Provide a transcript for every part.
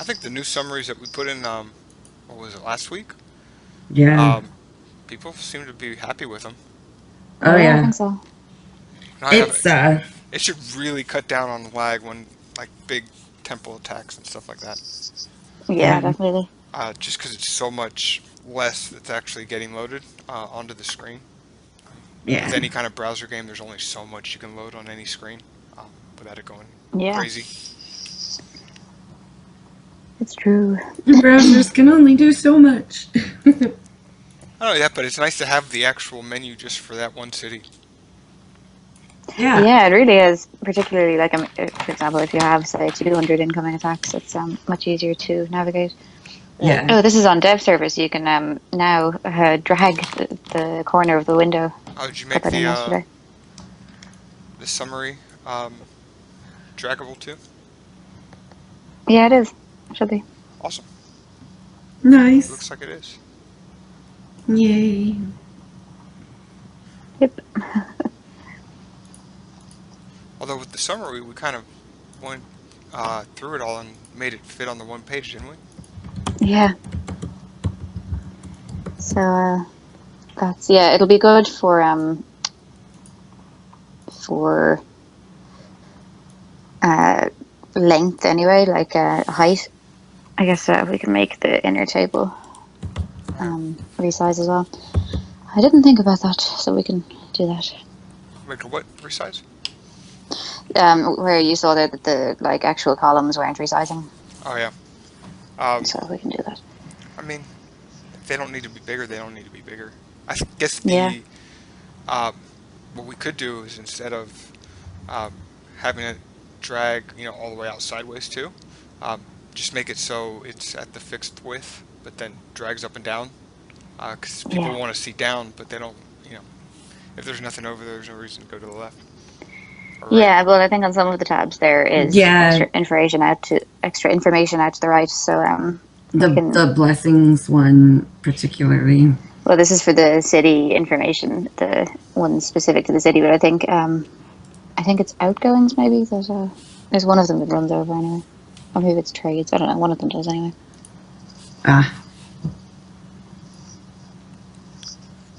think the new summaries that we put in, what was it, last week? Yeah. Um, People seem to be happy with them. Oh Yeah, I yeah. think so. And I have It's it should really cut down on lag when like big temple attacks and stuff like that. Yeah, yeah. definitely. Just because it's so much less that's actually getting loaded onto the screen. With Yeah. any kind of browser game, there's only so much you can load on any screen without it going Yeah, crazy. it's true. Browsers can only do so much. Not only that, but it's nice to have the actual menu just for that one city. Yeah. Yeah, it really is. Particularly, like, for example, if you have, say, 200 incoming attacks, it's much easier to navigate. Well, Yeah. Oh, this is on dev server, so you can now drag the corner of the window. did you Put make that in yesterday. the summary draggable too? Yeah, it is. Should be. Awesome. Nice. Looks like it is. Yay. Yep. Although with the summary, we kind of went through it all and made it fit on the one page, didn't we? Yeah. So that's yeah. It'll be good for uh length anyway, like height. I guess we can make the inner table All right. resize as well. I didn't think about that, so we can do that. Make a what resize? Where you saw that the like actual columns weren't resizing, Oh yeah. Um, so we can do that. I mean, if they don't need to be bigger, they don't need to be bigger. Guess Yeah, the what we could do is instead of um, having it drag, all the way out sideways too, um, just make it so it's at the fixed width, but then drags up and down. Because people yeah, want to see down, but they don't. You know, if there's nothing over there, there's no reason to go to the left or right. yeah. Well, I think on some of the tabs there is Yeah. extra information out to the right, so we can. The blessings one particularly. Well, this is for the city information, the one specific to the city, but I think it's outgoings maybe. There's one of them that runs over anyway, or maybe it's trades. I don't know. One of them does anyway. Ah.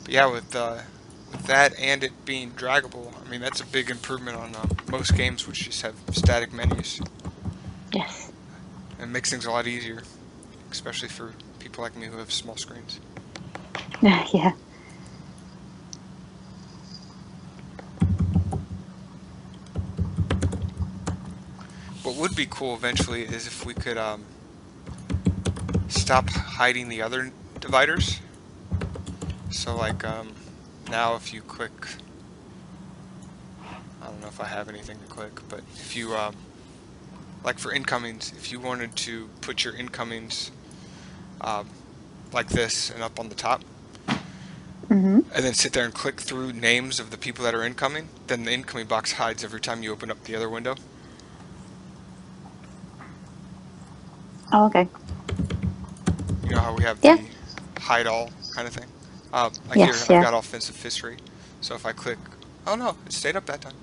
But yeah, with that and it being draggable, I mean that's a big improvement on most games which just have static menus Yes. and makes things a lot easier, especially for people like me who have small screens. Yeah. What would be cool eventually is if we could stop hiding the other dividers. So like now if you click, I don't know if I have anything to click, but if you like for incomings, if you wanted to put your incomings um, like this and up on the top, Hmm. and then sit there and click through names of the people that are incoming, then the incoming box hides every time you open up the other window. Oh, okay. You know how we have Yeah. the hide all kind of thing? Like here, Yes. I've Yeah. got offensive history. So if I click, oh no, it stayed up that time.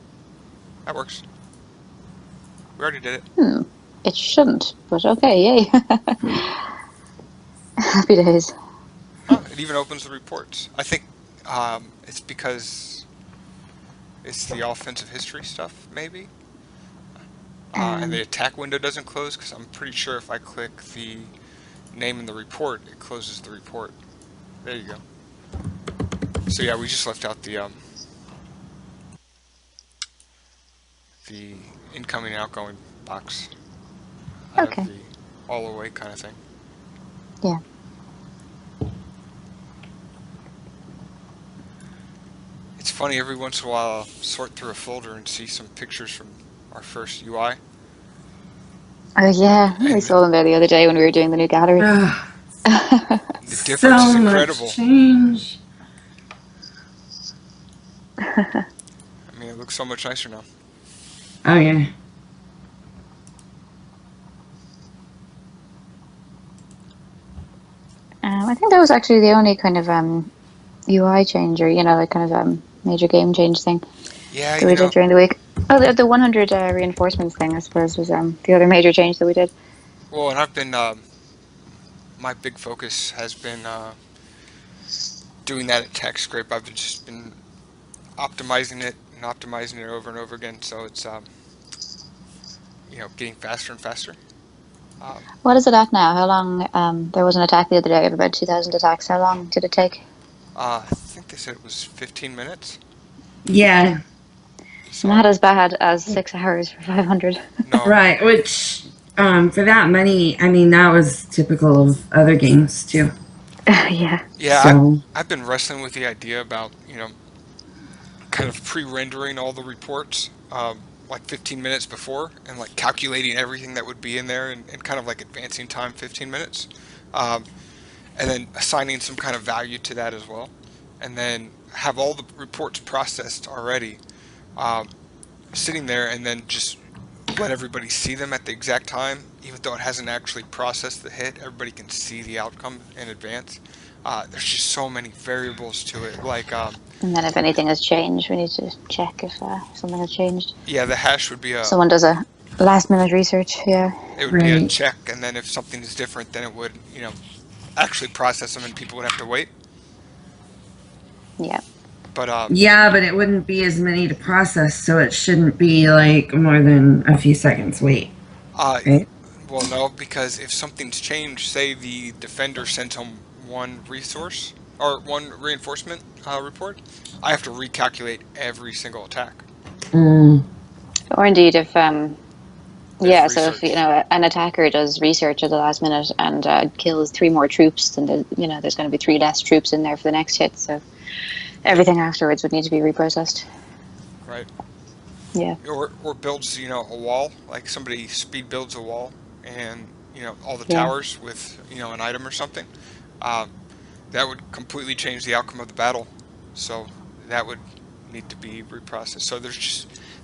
That works. We already did it. Hmm. It shouldn't, but okay. Yay. Happy days. Oh, it even opens the reports. I think it's because it's the offensive history stuff, maybe. And the Um. attack window doesn't close because I'm pretty sure if I click the name in the report, it closes the report. There you go. So yeah, we just left out the incoming and outgoing box out of Okay. the all away kind of thing. Yeah. It's funny every once in a while I'll sort through a folder and see some pictures from our first UI, Oh yeah. We and saw them there the other day when we were doing the new gallery. Ah. the difference is So much incredible. change. I mean, it looks so much nicer now. Oh yeah. I think that was actually the only kind of UI change, or like kind of major game change thing Yeah, that we did during the week. Oh, the 100 reinforcements thing, I suppose, was the other major change that we did. Well, and I've been my big focus has been doing that at TechScript. I've just been optimizing it over and over again. So it's getting faster and faster. Um, What is it at now? How long? There was an attack the other day of about 2,000 attacks. How long did it take? I think they said it was 15 minutes. Yeah, Not So as bad as 6 hours for 500. no, right. Which, for that money, I mean, that was typical of other games too. Yeah. yeah, So, I've been wrestling with the idea about kind of pre-rendering all the reports like 15 minutes before and like calculating everything that would be in there and kind of like advancing time 15 minutes. Um, and then assigning some kind of value to that as well, and then have all the reports processed already, um, sitting there, and then just let everybody see them at the exact time, even though it hasn't actually processed the hit. Everybody can see the outcome in advance. There's just so many variables to it. Like, And then if anything has changed, we need to check if something has changed. yeah, the hash would be Someone does a last minute research. Yeah. a right. check, and then if something is different, then it would actually process them, and people would have to wait. Yeah. But Yeah, but it wouldn't be as many to process, so it shouldn't be like more than a few seconds wait, uh, right? Well, no, because if something's changed, say the defender sends home one resource or one reinforcement report, I have to recalculate every single attack. Mm, Or indeed, if There's yeah, so if research. an attacker does research at the last minute and kills three more troops, then there's going to be three less troops in there for the next hit. So Yep, everything afterwards would need to be reprocessed. right. Yeah. Or builds, a wall, like somebody speed builds a wall and, all the Yeah. towers with, an item or something. Uh, that would completely change the outcome of the battle. So that would need to be reprocessed. So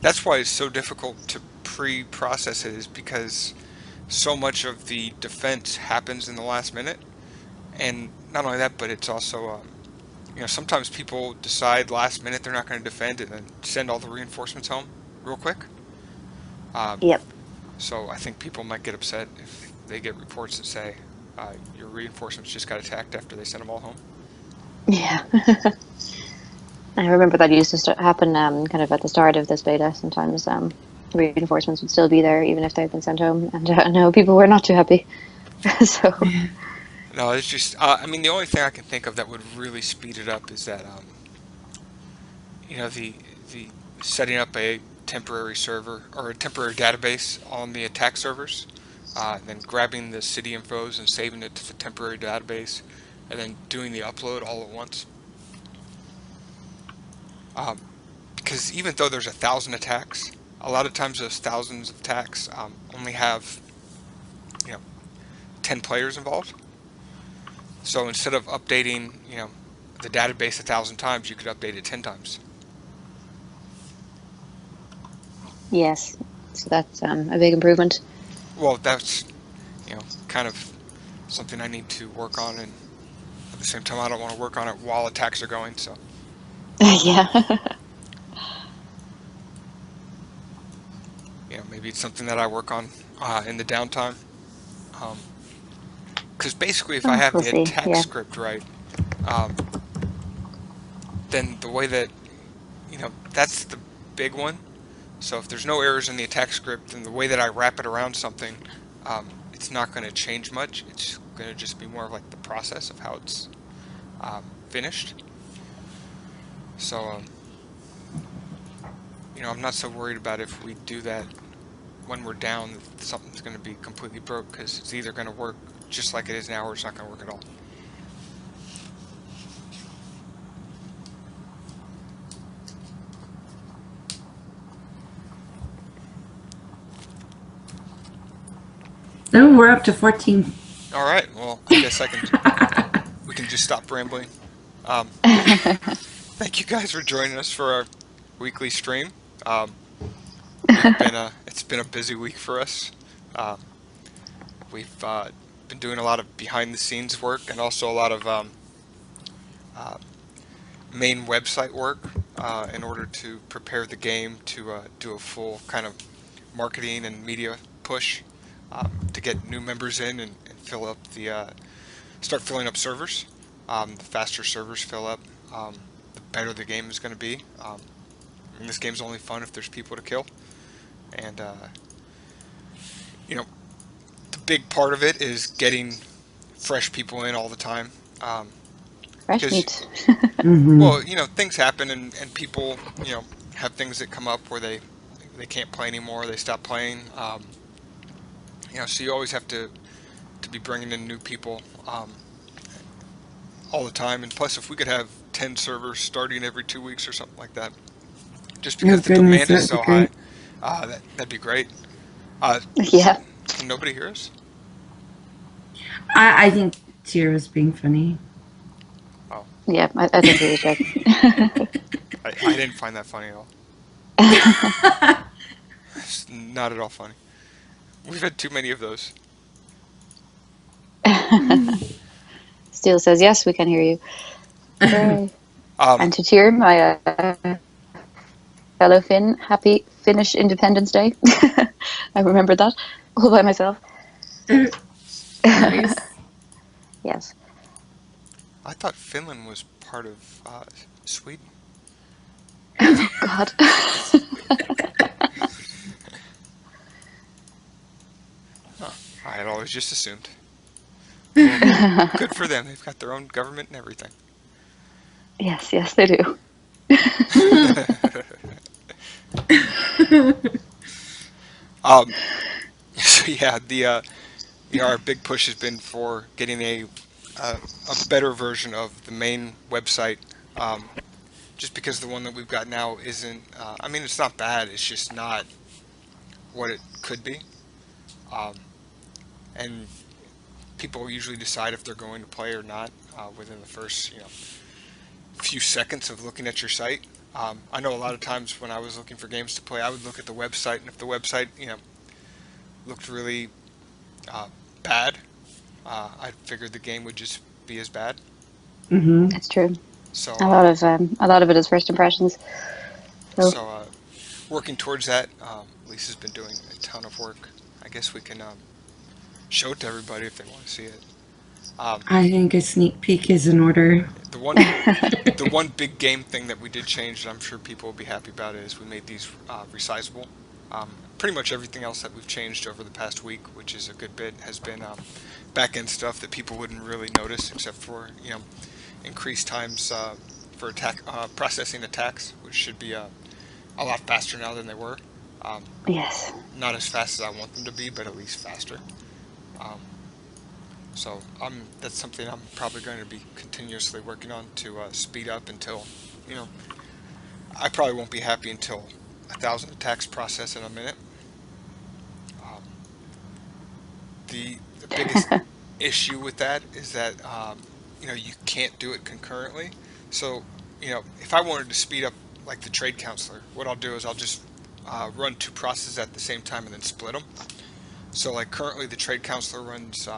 that's why it's so difficult to pre-process it, is because so much of the defense happens in the last minute. And not only that, but it's also, sometimes people decide last minute they're not going to defend and then send all the reinforcements home real quick. Um, Yep. so I think people might get upset if they get reports that say your reinforcements just got attacked after they sent them all home. Yeah. I remember that used to happen kind of at the start of this beta. Sometimes reinforcements would still be there even if they'd been sent home, and no, people were not too happy. So No, it's just, I mean, the only thing I can think of that would really speed it up is that, the setting up a temporary server or a temporary database on the attack servers, and then grabbing the city infos and saving it to the temporary database, and then doing the upload all at once. Because even though there's 1,000 attacks, a lot of times those thousands of attacks only have, you know, 10 players involved. So instead of updating, the database 1,000 times, you could update it 10 times. yes, so that's a big improvement. Well, that's, kind of something I need to work on, and at the same time, I don't want to work on it while attacks are going. So, Yeah. maybe it's something that I work on in the downtime. Because basically, if I Oh, have we'll the see. attack Yeah. script right, um, then the way that, that's the big one. So if there's no errors in the attack script, then the way that I wrap it around something, it's not going to change much. It's going to just be more of like the process of how it's finished. So, I'm not so worried about if we do that when we're down, that something's going to be completely broke, because it's either going to work just like it is now or it's not going to work at all. No, we're up to 14. All right. Well, I guess we can just stop rambling. Um, Thank you guys for joining us for our weekly stream. Um, it's been a busy week for us. Um, we've been doing a lot of behind the scenes work and also a lot of uh, main website work in order to prepare the game to do a full kind of marketing and media push to get new members in and fill up start filling up servers. The faster servers fill up, the better the game is going to be. And this game's only fun if there's people to kill. And you know, the big part of it is getting fresh people in all the time. Um, Fresh because meat. Hmm. well, things happen and people have things that come up where they can't play anymore. They stop playing. So you always have to be bringing in new people all the time. And plus, if we could have 10 servers starting every 2 weeks or something like that, just Oh because the goodness, demand is that'd be so high, great. that'd be great. Uh, Yeah. can nobody hear us? I think Tier was being funny. Oh, Yeah, I think he was joking. I didn't find that funny at all. It's not at all funny. We've had too many of those. Steele says, yes, we can hear you. Hooray. Um, And to cheer my fellow Finn, happy Finnish Independence Day. I remembered that all by myself. Nice. Yes. I thought Finland was part of Sweden. Oh, God. Huh. I had always just assumed. Well, good for them. They've got their own government and everything. Yes, yes, they do. um, so yeah, the our big push has been for getting a better version of the main website. Um, just because the one that we've got now isn't. I mean, it's not bad. It's just not what it could be. Um, and people usually decide if they're going to play or not within the first few seconds of looking at your site. I know a lot of times when I was looking for games to play, I would look at the website, and if the website looked really uh, bad, I figured the game would just be as bad. Hmm. It's true. So A lot of it is first impressions. So so working towards that, Lisa's been doing a ton of work. I guess we can show it to everybody if they want to see it. Um, I think a sneak peek is in order. the one the one big game thing that we did change, and I'm sure people will be happy about it, is we made these resizable. Pretty much everything else that we've changed over the past week, which is a good bit, has been back end stuff that people wouldn't really notice, except for increased times for attack processing attacks, which should be a lot faster now than they were. Um, yes. not as fast as I want them to be, but at least faster. Um, so that's something I'm probably going to be continuously working on to speed up until you know I probably won't be happy until 1,000 attacks process in a minute. Um, the biggest issue with that is that you can't do it concurrently. So if I wanted to speed up like the trade counselor, what I'll do is I'll just run two processes at the same time and then split them. So like currently the trade counselor runs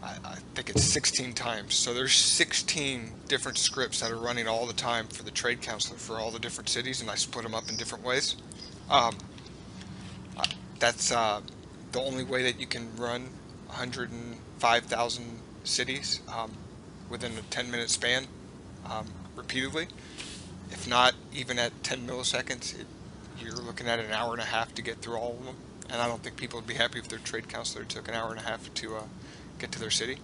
I think it's 16 times. So there's 16 different scripts that are running all the time for the trade counselor for all the different cities, and I split them up in different ways. Um, that's the only way that you can run 105,000 cities within a 10-minute span repeatedly. If not, even at 10 milliseconds, you're looking at an hour and a half to get through all of them. And I don't think people would be happy if their trade counselor took an hour and a half to get to their city.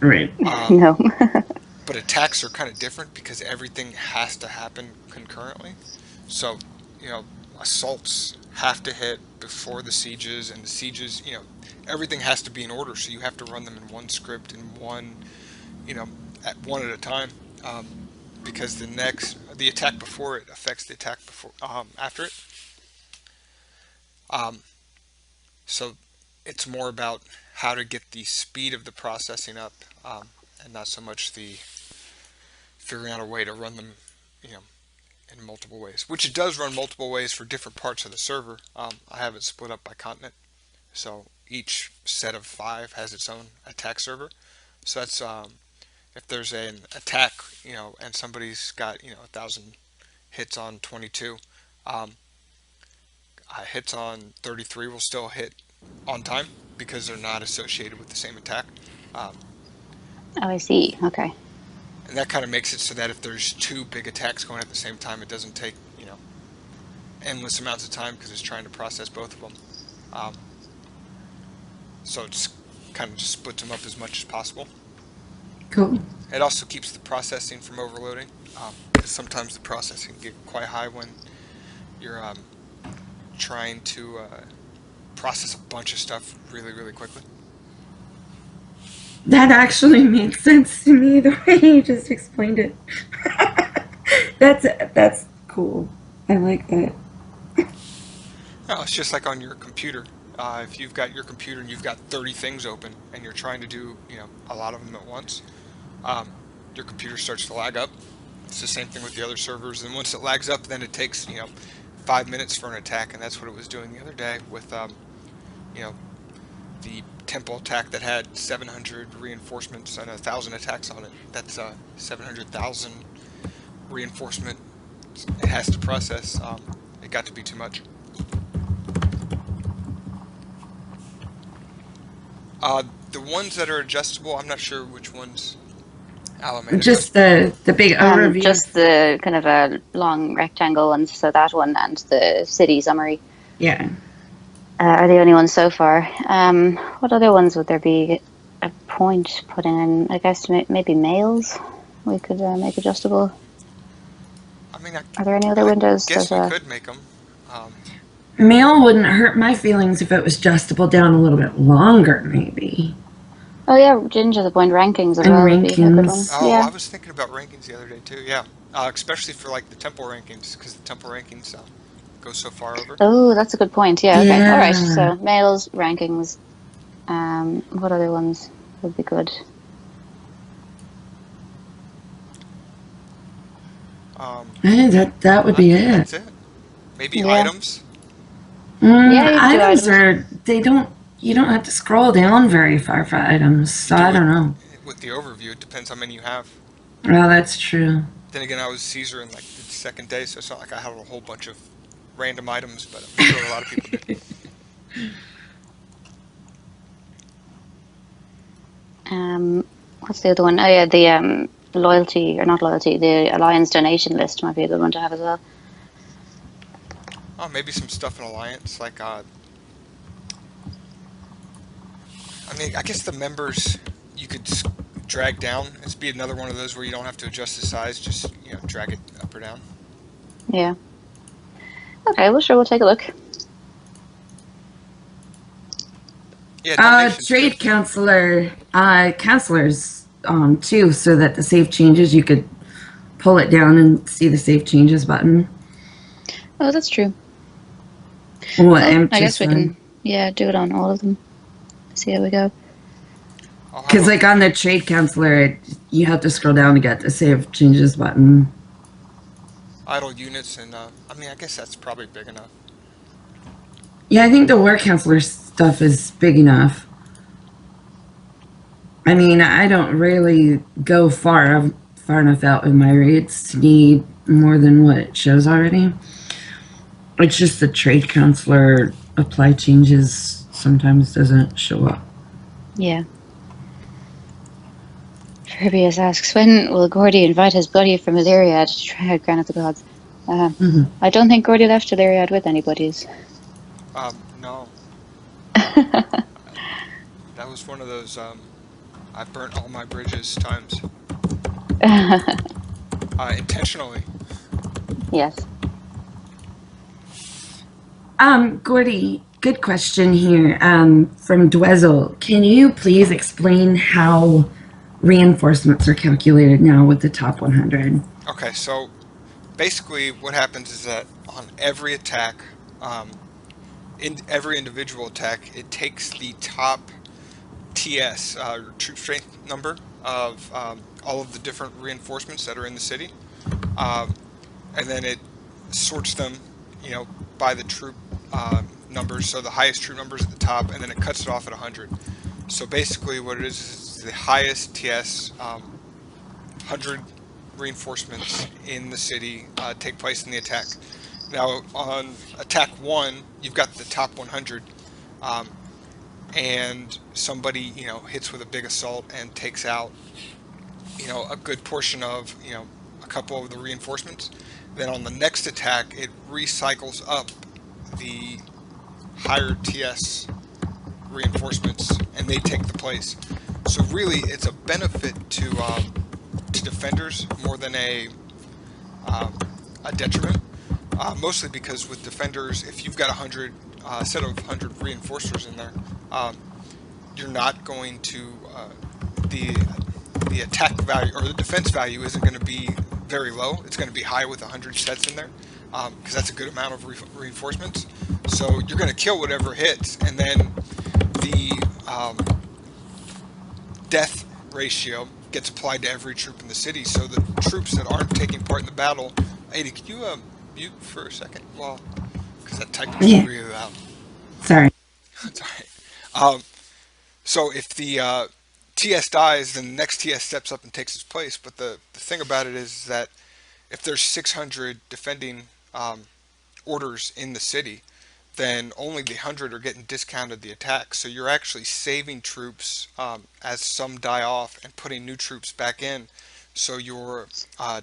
Right. Um, No. but attacks are kind of different because everything has to happen concurrently. So, you know, assaults have to hit before the sieges, and the sieges, everything has to be in order. So you have to run them in one script and you know, at one at a time, because the attack before it affects the attack before after it. Um, so it's more about how to get the speed of the processing up, and not so much the figuring out a way to run them, you know, in multiple ways. Which it does run multiple ways for different parts of the server. I have it split up by continent, so each set of 5 has its own attack server. So that's if there's an attack, and somebody's got 1,000 hits on 22, hits on 33 will still hit on time. because they're not associated with the same attack. Um, Oh, I see. Okay. and that kind of makes it so that if there's two big attacks going at the same time, it doesn't take, endless amounts of time because it's trying to process both of them. Um, so it's kind of just splits them up as much as possible. Cool. It also keeps the processing from overloading, because sometimes the processing can get quite high when you're trying to process a bunch of stuff really, really quickly. That actually makes sense to me the way you just explained it. That's cool. I like that. No, it's just like on your computer. If you've got your computer and you've got 30 things open and you're trying to do, a lot of them at once, um, your computer starts to lag up. It's the same thing with the other servers. And once it lags up, then it takes, 5 minutes for an attack. And that's what it was doing the other day with, the temple attack that had 700 reinforcements and 1,000 attacks on it. That's 700,000 reinforcement it has to process. It got to be too much. The ones that are adjustable, I'm not sure which ones Alameda Just the big overview. Just the kind of a long rectangle ones, so that one and the city summary Yeah. are the only ones so far. What other ones would there be a point putting in? I guess maybe mails we could make adjustable. I mean, Are there any other windows? I guess we could make them. Mail wouldn't hurt my feelings if it was adjustable down a little bit longer, maybe. Oh yeah, Ginger, the point rankings as And well would be a good one. rankings. Oh, Yeah. I was thinking about rankings the other day too. Yeah, especially for like the temple rankings, because the temple rankings go so far over. Oh, that's a good point. Yeah. Okay. Yeah. All right. So mails, rankings. What other ones would be good? I I think that would be think it. That's it. Maybe Yeah. items. Yeah, you could do Items items. you don't have to scroll down very far for items, so I don't know. With the overview, it depends how many you have. Well, that's true. Then again, I was Caesar in like the second day, so it's not like I had a whole bunch of random items, but I'm sure a lot of people did. What's the other one? Oh yeah, the loyalty or not loyalty, the alliance donation list might be a good one to have as well. Oh, maybe some stuff in Alliance, like I mean, I guess the members you could drag down. It's be another one of those where you don't have to adjust the size, just drag it up or down. Yeah. Okay, well sure, we'll take a look. Yeah, donations Trade too. counselor, counselors, too, so that the save changes, you could pull it down and see the save changes button. Oh, that's true. Well, Well, I guess we can, do it on all of them. See how we go. I'll have Because, a- like, on the trade counselor, you have to scroll down to get the save changes button. idle units, and I mean, I guess that's probably big enough. Yeah, I think the war counselor stuff is big enough. I mean, I don't really go far enough out in my raids to need more than what it shows already. It's just the trade counselor apply changes sometimes doesn't show up. Yeah. Ferbius asks, when will Gordy invite his buddy from Illyriad to try out Granite the Gods? I don't think Gordy left Illyriad with anybody's. No, that was one of those. I burnt all my bridges times intentionally. Yes. Gordy, good question here. From Dwezel, can you please explain how reinforcements are calculated now with the top 100? Okay, so basically, what happens is that on every attack, in every individual attack, it takes the top TS, troop strength number of all of the different reinforcements that are in the city, and then it sorts them, by the troop numbers. So the highest troop numbers at the top, and then it cuts it off at 100. So basically, what it is the highest TS 100 reinforcements in the city take place in the attack. Now, on attack 1, you've got the top 100. and somebody, hits with a big assault and takes out, a good portion of, a couple of the reinforcements, then on the next attack, it recycles up the higher TS reinforcements and they take the place. So really, it's a benefit to defenders more than um, a detriment. Mostly because with defenders, if you've got a set of 100 reinforcers in there, um, you're not going to the the attack value or the defense value isn't going to be very low. It's going to be high with 100 sets in there because that's a good amount of reinforcements. So you're going to kill whatever hits, and then the death ratio gets applied to every troop in the city. So the troops that aren't taking part in the battle. Ada, could you mute for a second? Well, because that typing is Yeah, really loud. sorry. It's all right. So if the TS dies, then the next TS steps up and takes its place. But the thing about it is that if there's 600 defending orders in the city, then only the 100 are getting discounted the attack. So you're actually saving troops as some die off and putting new troops back in. So your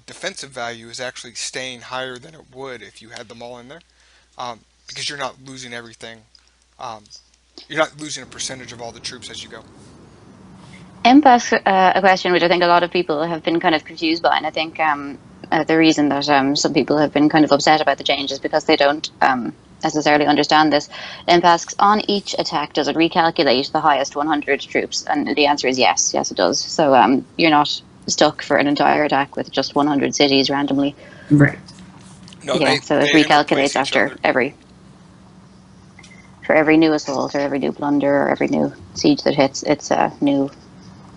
defensive value is actually staying higher than it would if you had them all in there, because you're not losing everything. Um, you're not losing a percentage of all the troops as you go. Imp asked a question which I think a lot of people have been kind of confused by, and I think the reason that some people have been kind of upset about the change is because they don't necessarily understand this. Imp asks, on each attack, does it recalculate the highest 100 troops? And the answer is yes, yes it does. So you're not stuck for an entire attack with just 100 cities randomly. Right. No, Yeah, so it they interplace recalculates each after other. every new assault or every new plunder or every new siege that hits, it's a new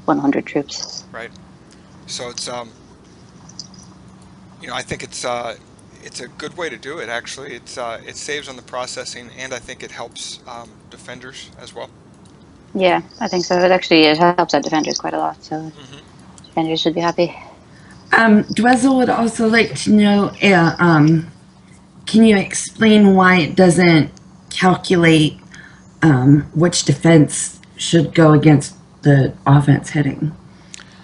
100 troops. Right. So it's I think it's a good way to do it. Actually, it saves on the processing, and I think it helps defenders as well. Yeah, I think so. It helps out defenders quite a lot, so Hmm. defenders should be happy. Dwezel would also like to know, can you explain why it doesn't calculate which defense should go against the offense hitting?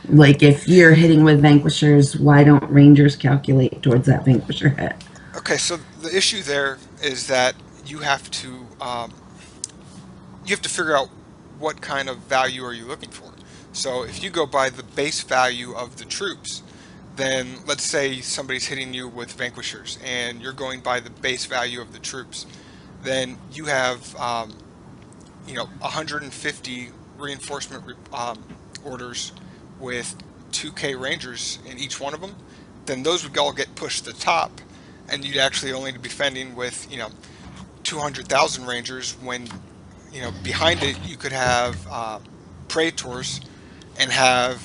Like if you're hitting with vanquishers, why don't rangers calculate towards that vanquisher hit? Okay, so the issue there is that you have to figure out what kind of value are you looking for. So if you go by the base value of the troops, then let's say somebody's hitting you with vanquishers and you're going by the base value of the troops, then you have 150 reinforcement orders with 2K Rangers in each one of them, then those would all get pushed to the top, and you'd actually only be defending with 200,000 Rangers when behind it you could have Praetors and have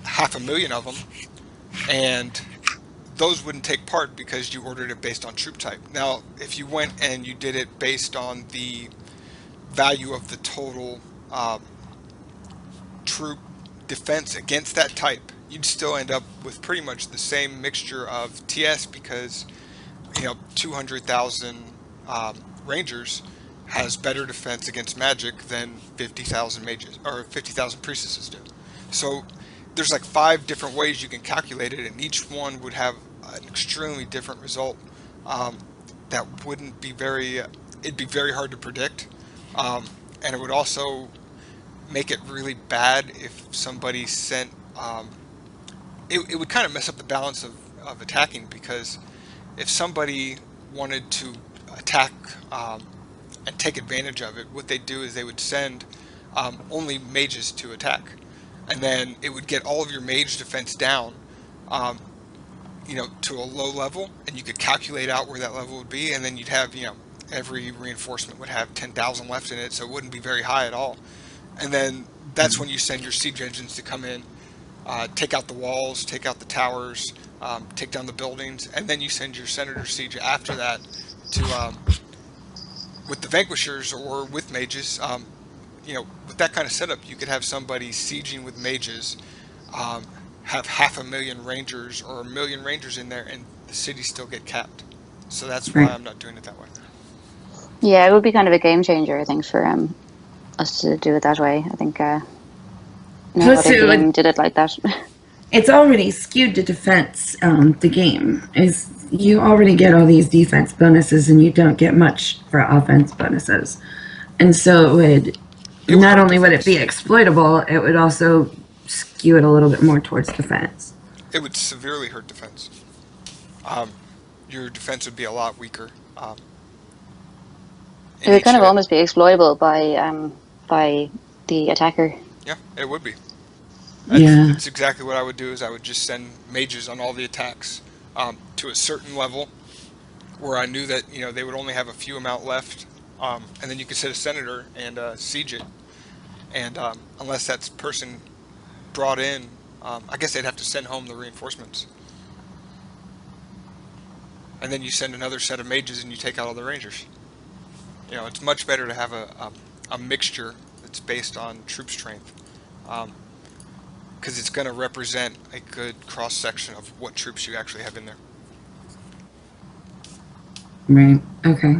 500,000 of them, and those wouldn't take part because you ordered it based on troop type. Now, if you went and you did it based on the value of the total troop defense against that type, you'd still end up with pretty much the same mixture of TS because 200,000 Rangers has better defense against magic than 50,000 mages or 50,000 priestesses do. So there's like 5 different ways you can calculate it, and each one would have an extremely different result. That wouldn't be very. It'd be very hard to predict, and it would also make it really bad if somebody sent. It would kind of mess up the balance of attacking because if somebody wanted to attack and take advantage of it, what they'd do is they would send only mages to attack, and then it would get all of your mage defense down, um, to a low level, and you could calculate out where that level would be, and then you'd have, every reinforcement would have 10,000 left in it, so it wouldn't be very high at all. And then that's when you send your siege engines to come in, take out the walls, take out the towers, take down the buildings, and then you send your senator siege after that to with the vanquishers or with mages. With that kind of setup, you could have somebody sieging with mages, um, have 500,000 rangers or 1,000,000 rangers in there, and the city still get capped. So that's why Right. I'm not doing it that way. Yeah, it would be kind of a game changer, I think, for us to do it that way. I think no Plus, other game did it like that. it's already skewed to defense. The game is you already get all these defense bonuses, and you don't get much for offense bonuses. And so it would It would not hurt only would it be defense. exploitable, it would also skew it a little bit more towards defense. It would severely hurt defense. Um, your defense would be a lot weaker. It In would each kind of hit. almost be exploitable by the attacker. Yeah, it would be. Yeah. That's exactly what I would do. Is I would just send mages on all the attacks to a certain level where I knew that they would only have a few amount left, and then you could set a senator and siege it. And unless that person brought in, I guess they'd have to send home the reinforcements. And then you send another set of mages and you take out all the rangers. It's much better to have a mixture that's based on troop strength, because it's going to represent a good cross section of what troops you actually have in there. Right. Okay.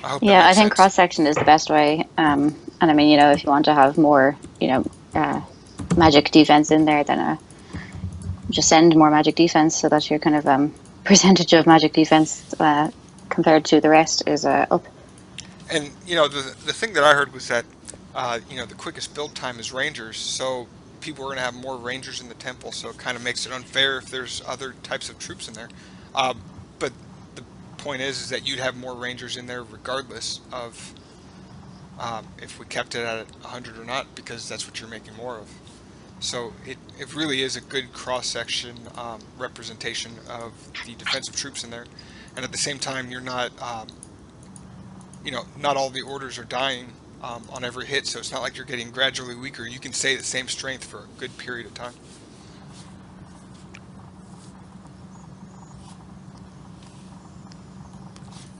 I hope that Yeah, I makes think sense. cross section is the best way. And I mean, if you want to have more, magic defense in there, then just send more magic defense so that your kind of percentage of magic defense compared to the rest is up. And the thing that I heard was that the quickest build time is rangers, so people are going to have more rangers in the temple, so it kind of makes it unfair if there's other types of troops in there. But the point is that you'd have more rangers in there regardless of if we kept it at 100 or not, because that's what you're making more of. So it really is a good cross-section representation of the defensive troops in there, and at the same time you're not not all the orders are dying on every hit, so it's not like you're getting gradually weaker. You can stay the same strength for a good period of time.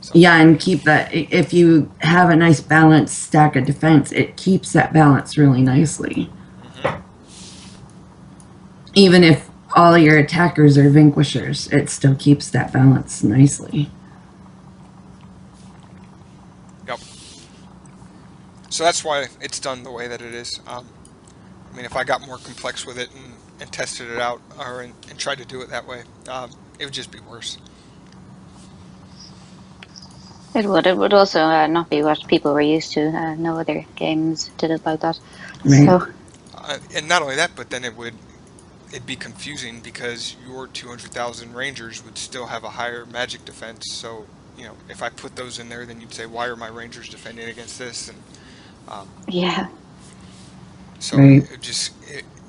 So, Yeah, and keep that. If you have a nice balanced stack of defense, it keeps that balance really nicely. mhm. Even if all your attackers are vanquishers, it still keeps that balance nicely. Yep. So that's why it's done the way that it is. I mean, if I got more complex with it and tested it out, and tried to do it that way, it would just be worse. It would. It would also not be what people were used to. No other games did it like that. Right. So And not only that, but then it'd be confusing because your 200,000 rangers would still have a higher magic defense. So if I put those in there, then you'd say, why are my rangers defending against this? And yeah, so Right.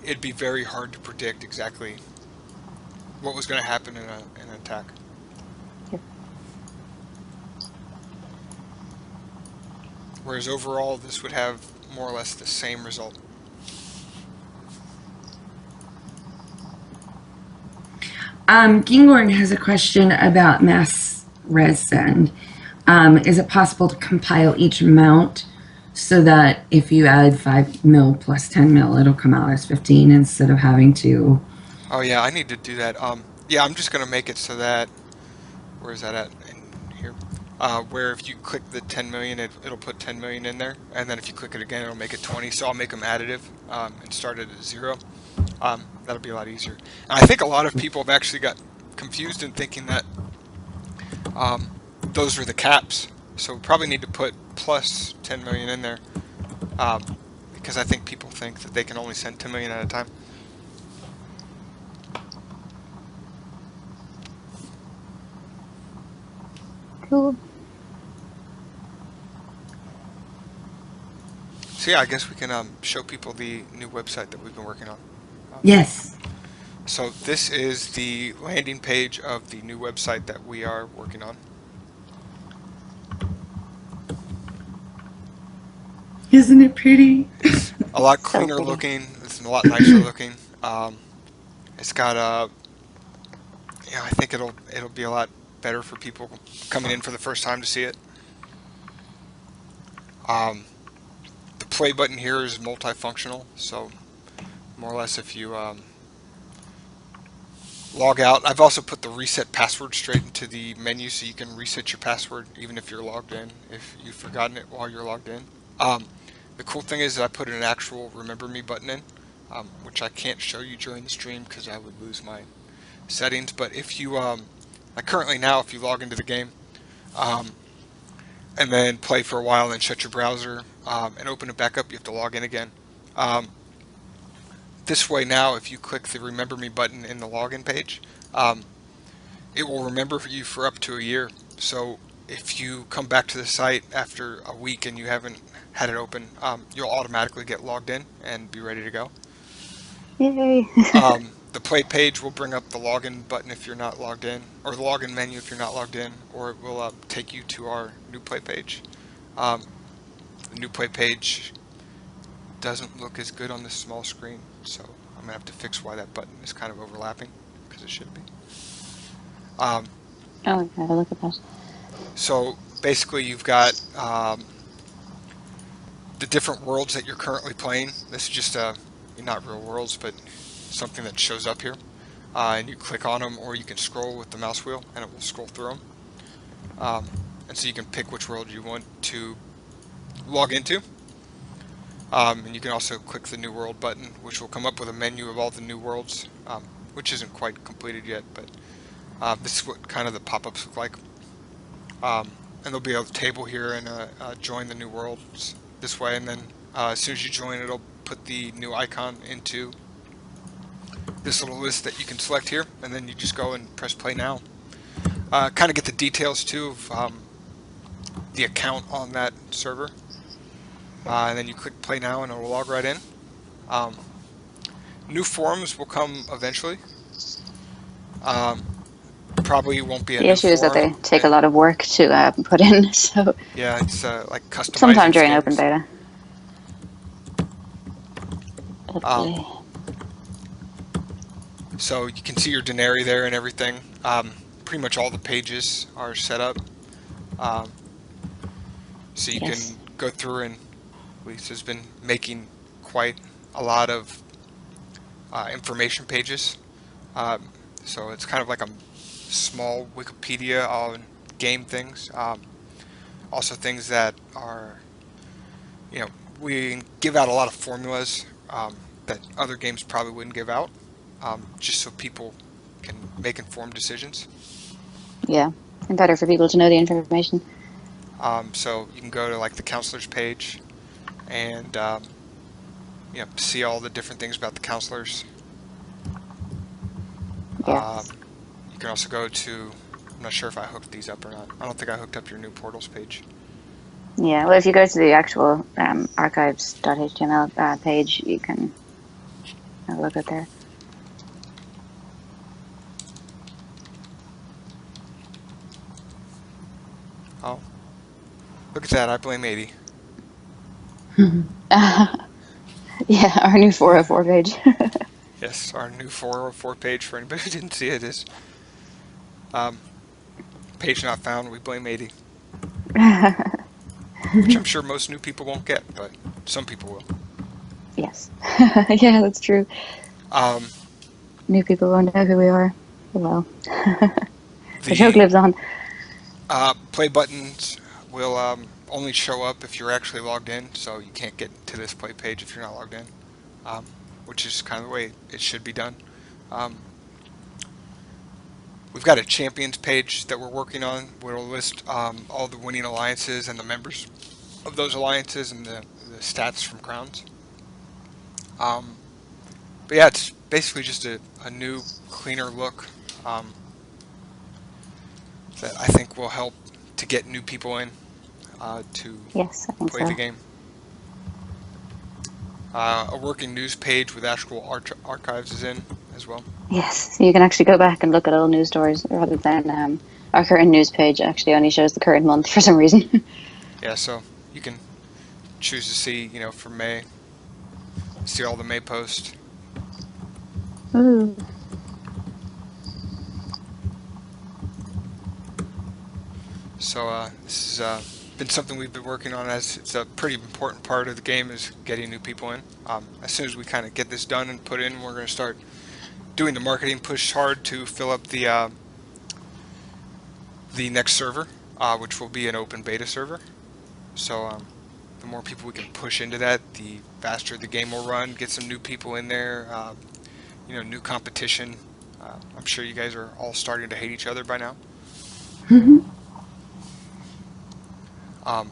it'd be very hard to predict exactly what was going to happen in an attack. Whereas overall, this would have more or less the same result. Gingorn has a question about mass res send. Is it possible to compile each mount so that if you add 5 mil plus 10 mil, it'll come out as 15 instead of having to? Oh yeah, I need to do that. Yeah, I'm just gonna make it so that, where is that at in here? Where if you click the 10 million, it'll put 10 million in there, and then if you click it again, it'll make it 20. So I'll make them additive and start it at 0. That'll be a lot easier. And I think a lot of people have actually got confused in thinking that those are the caps. So we probably need to put plus 10 million in there, because I think people think that they can only send 10 million at a time. cool. So yeah, I guess we can show people the new website that we've been working on. Yes. So this is the landing page of the new website that we are working on. Isn't it pretty? It's a lot So cleaner pretty. looking. It's a lot nicer looking. It's got I think it'll be a lot better for people coming in for the first time to see it. The play button here is multifunctional, so more or less if you log out. I've also put the reset password straight into the menu so you can reset your password even if you're logged in, if you've forgotten it while you're logged in. Um, the cool thing is that I put an actual remember me button in, which I can't show you during the stream because I would lose my settings. But if you, like currently now, if you log into the game, um, and then play for a while and shut your browser, and open it back up, you have to log in again. Um, this way now, if you click the remember me button in the login page, um, it will remember you for up to a year. So if you come back to the site after a week and you haven't had it open, you'll automatically get logged in and be ready to go. Yay. The play page will bring up the login button if you're not logged in, or the login menu if you're not logged in, or it will take you to our new play page. Um, the new play page doesn't look as good on this small screen, so I'm going to have to fix why that button is kind of overlapping, because it should be. Oh, yeah, look at that. So basically you've got the different worlds that you're currently playing. This is just not real worlds, but something that shows up here. And you click on them, or you can scroll with the mouse wheel, and it will scroll through them. And so you can pick which world you want to log into. And you can also click the new world button, which will come up with a menu of all the new worlds, which isn't quite completed yet, but this is what kind of the pop-ups look like. And there'll be a table here and join the new worlds this way, and then as soon as you join, it'll put the new icon into this little list that you can select here, and then you just go and press play now. Kind of get the details too of the account on that server, and then you click play now and it'll log right in. New forums will come eventually. Probably won't be a The new issue is that they forum. take a lot of work to put in, so Yeah, it's like customizing sometime during skins. open beta. Hopefully. So you can see your Denary there and everything. Pretty much all the pages are set up. So you Yes. can go through, and Lisa's been making quite a lot of information pages. So it's kind of like a small Wikipedia on game things. Also things that are, we give out a lot of formulas that other games probably wouldn't give out, just so people can make informed decisions. Yeah, and better for people to know the information. So you can go to like the counselors page and see all the different things about the counselors. Yes. You can also go to, I'm not sure if I hooked these up or not. I don't think I hooked up your new portals page. Yeah, well, if you go to the actual archives.html page, you can have a look at there. Oh, look at that! I blame 80. Yeah, our new 404 page. Yes, our new 404 page for anybody who didn't see it is page not found. We blame 80, which I'm sure most new people won't get, but some people will. Yes. Yeah, that's true. Um, New people won't know who we are. Oh, well. The the joke lives on. play buttons will only show up if you're actually logged in, so you can't get to this play page if you're not logged in, which is kind of the way it should be done. We've got a champions page that we're working on where we'll list all the winning alliances and the members of those alliances and the stats from crowns. But yeah, it's basically just a new, cleaner look that I think will help to get new people in to Yes, I think play so. the game. A working news page with actual archives is in as well. Yes, so you can actually go back and look at old news stories rather than our current news page actually only shows the current month for some reason. Yeah, so you can choose to see, for May, see all the May posts. Ooh. So this has been something we've been working on, as it's a pretty important part of the game is getting new people in. As soon as we kind of get this done and put in, we're going to start doing the marketing push hard to fill up the next server, which will be an open beta server. So the more people we can push into that, the faster the game will run. Get some new people in there, new competition. I'm sure you guys are all starting to hate each other by now. Um,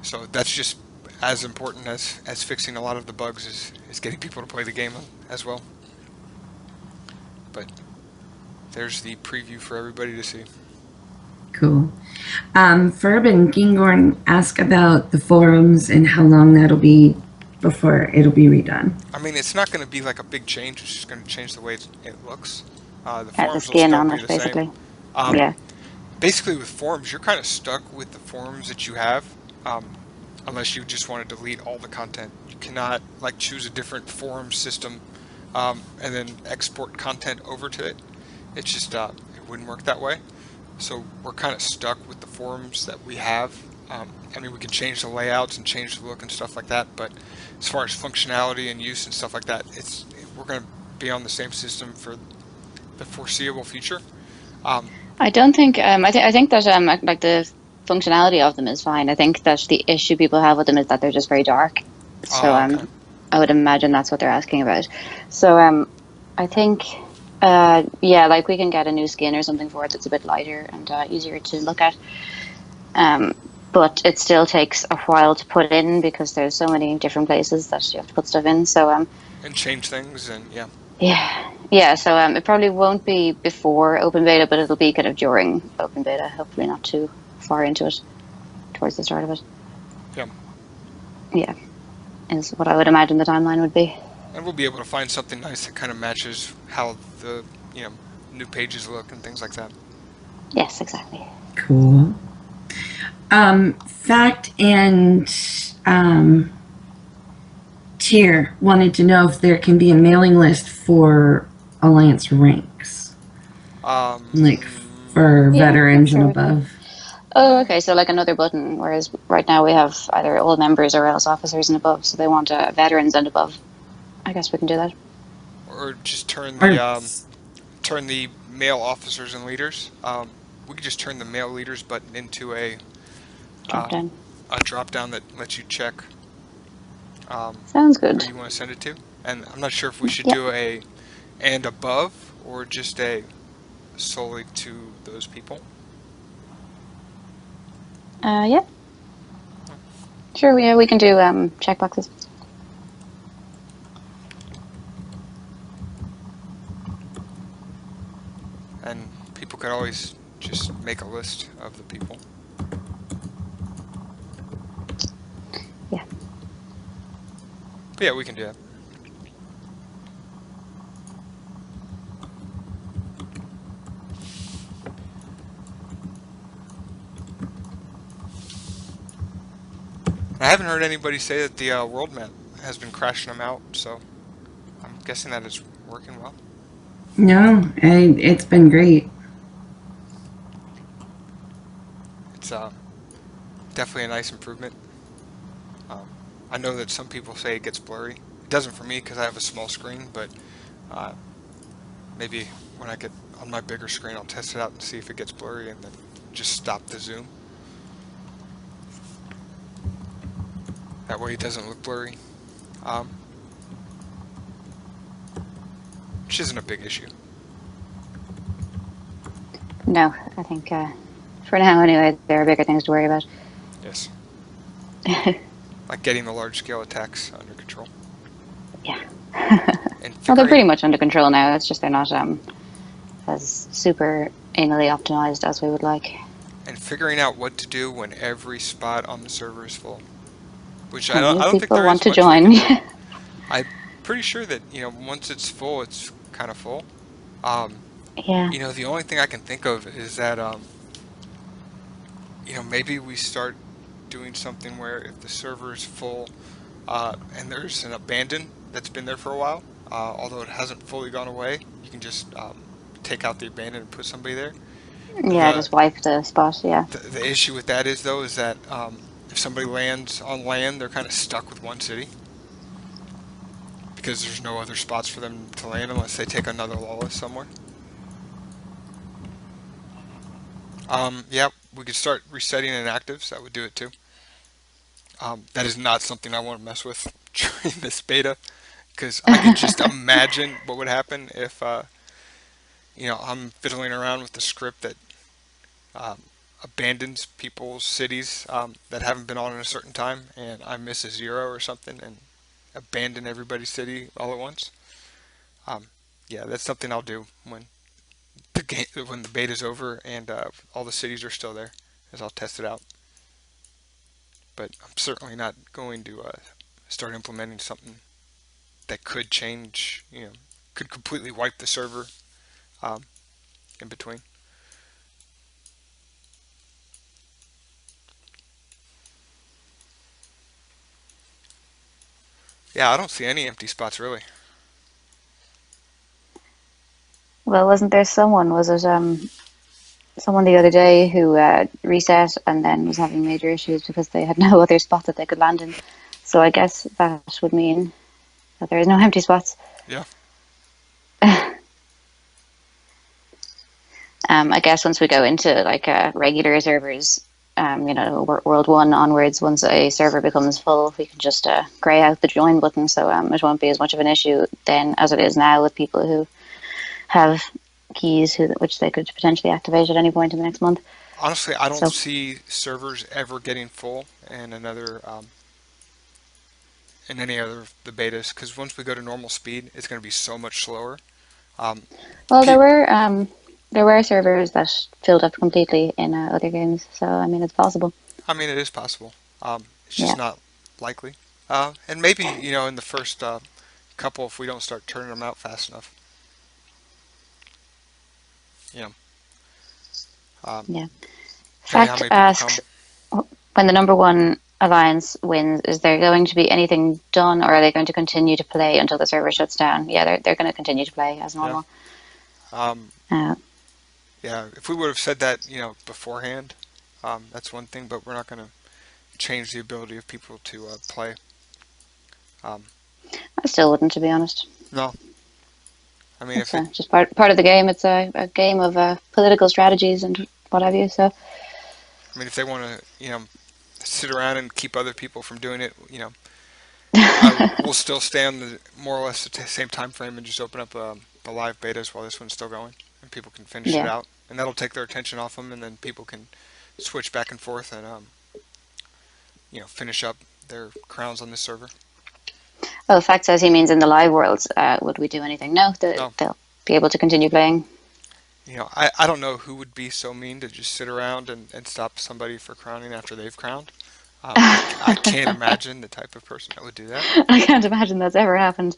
so that's just as important as fixing a lot of the bugs is getting people to play the game as well. But there's the preview for everybody to see. Cool. Ferb and Gingorn ask about the forums and how long that'll be before it'll be redone. I mean, it's not going to be like a big change. It's just going to change the way it looks. The Yeah, the forums will skin still on be it, the basically. same. Um, Yeah. Basically, with forums, you're kind of stuck with the forums that you have, unless you just want to delete all the content. You cannot like choose a different forum system and then export content over to it. It's just it wouldn't work that way. So we're kind of stuck with the forums that we have. I mean, we can change the layouts and change the look and stuff like that, but as far as functionality and use and stuff like that, we're going to be on the same system for the foreseeable future. I don't think. I think that like the functionality of them is fine. I think that the issue people have with them is that they're just very dark. So Okay. I would imagine that's what they're asking about. So I think yeah, like we can get a new skin or something for it that's a bit lighter and easier to look at. But it still takes a while to put in because there's so many different places that you have to put stuff in. So And change things and yeah. yeah. So it probably won't be before open beta, but it'll be kind of during open beta. Hopefully not too far into it, towards the start of it. Yeah. Yeah, is what I would imagine the timeline would be. And we'll be able to find something nice that kind of matches how the new pages look and things like that. Yes, exactly. Cool. Fact and Tier wanted to know if there can be a mailing list for Alliance ranks, like for Yeah, veterans sure and we can. above. Oh, okay. So like another button, whereas right now we have either all members or else officers and above. So they want veterans and above. I guess we can do that. Or just Or turn the male officers and leaders. We could just turn the male leaders button into Drop um, down. a drop down that lets you check Sounds who good. you want to send it to. And I'm not sure if we should Yeah. do a and above or just a solely to those people. Yeah. Sure. Yeah, we can do checkboxes. And people could always just make a list of the people. Yeah. But yeah, we can do that. I haven't heard anybody say that the world map has been crashing them out, so I'm guessing that it's working well. no, it's been great. It's definitely a nice improvement. I know that some people say it gets blurry. It doesn't for me because I have a small screen, but maybe when I get on my bigger screen, I'll test it out and see if it gets blurry and then just stop the zoom. That way it doesn't look blurry. Which isn't a big issue. No, I think for now anyway, there are bigger things to worry about. Yes. Like getting the large scale attacks under control. Yeah. And Well, they're pretty figuring, much under control now. It's just they're not as super anally optimized as we would like. and figuring out what to do when every spot on the server is full. Which And I new don't think people there want is to much we join. can do. I'm pretty sure that, once it's full, it's kind of full. Yeah. The only thing I can think of is that, maybe we start doing something where if the server is full and there's an abandon that's been there for a while, although it hasn't fully gone away, you can just take out the abandon and put somebody there. Yeah, The just wipe the spot. Yeah. the issue with that is though is that if somebody lands on land, they're kind of stuck with one city because there's no other spots for them to land unless they take another lawless somewhere. Yeah, we could start resetting inactives. That would do it too. That is not something I want to mess with during this beta because I could just imagine what would happen if I'm fiddling around with the script that um, abandons people's cities that haven't been on in a certain time, and I miss a zero or something and abandon everybody's city all at once. Um, yeah, that's something I'll do when the beta's over and all the cities are still there, is I'll test it out. But I'm certainly not going to start implementing something that could change, could completely wipe the server um, in between. Yeah, I don't see any empty spots really. Well, wasn't there someone? Was it someone the other day who reset and then was having major issues because they had no other spot that they could land in? So I guess that would mean that there is no empty spots. Yeah. I guess once we go into like regular servers, World One onwards, once a server becomes full, we can just grey out the join button, so it won't be as much of an issue then as it is now with people who have keys which they could potentially activate at any point in the next month. Honestly, I don't So, see servers ever getting full in any other of the betas because once we go to normal speed, it's going to be so much slower. Um, well, pe- there were servers that filled up completely in other games, so I mean it's possible. I mean, it is possible. It's Yeah. just not likely. And maybe in the first couple, if we don't start turning them out fast enough, you know, Yeah. depending on how Fact many people come. asks, when the number one alliance wins, is there going to be anything done, or are they going to continue to play until the server shuts down? Yeah, they're going to continue to play as Yeah. normal. Um, Uh, yeah. If we would have said that, beforehand, that's one thing. But we're not going to change the ability of people to play. Um, I still wouldn't, to be honest. no, I mean, It's just part of the game. It's a game of political strategies and what have you. So if they want to, sit around and keep other people from doing it, we'll still stay on the more or less the same time frame and just open up the live betas while this one's still going, and people can finish it yeah. out, and that'll take their attention off them, and then people can switch back and forth and finish up their crowns on this server. Oh, fact says he means in the live worlds. Would we do anything? No, No, they'll be able to continue playing. I don't know who would be so mean to just sit around and stop somebody for crowning after they've crowned. I can't imagine the type of person that would do that. I can't imagine that's ever happened.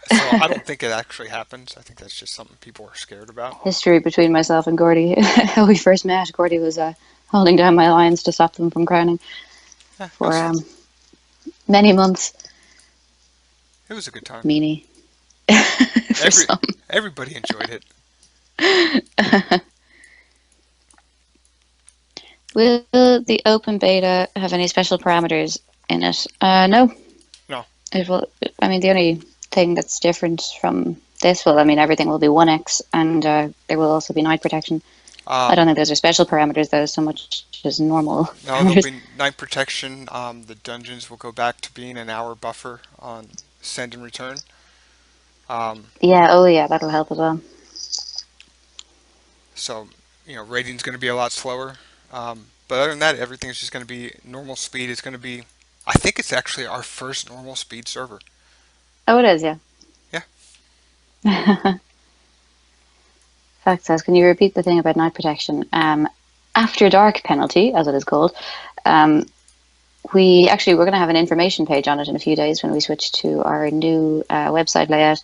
So I don't think it actually happens. I think that's just something people are scared about. History between myself and Gordy. How we first met, Gordy was holding down my lines to stop them from crowning Yeah, for many months. it was a good time. Meanie. For Every some. everybody enjoyed it. Will the open beta have any special parameters in it? No. No, It will. I mean, the only thing that's different from this will, I mean, everything will be 1x, and there will also be night protection. I don't um, think those are special parameters, though, so much as normal no, there'll parameters. be night protection. The dungeons will go back to being an hour buffer on send and return. Um, Yeah, oh yeah, that'll help as well. so rating's going to be a lot slower. But other than that, everything's just going to be normal speed. It's going to be. I think it's actually our first normal speed server. Oh, it is, yeah. Yeah. Fact says, can you repeat the thing about night protection? After dark penalty, as it is called, um, we're going to have an information page on it in a few days when we switch to our new website layout.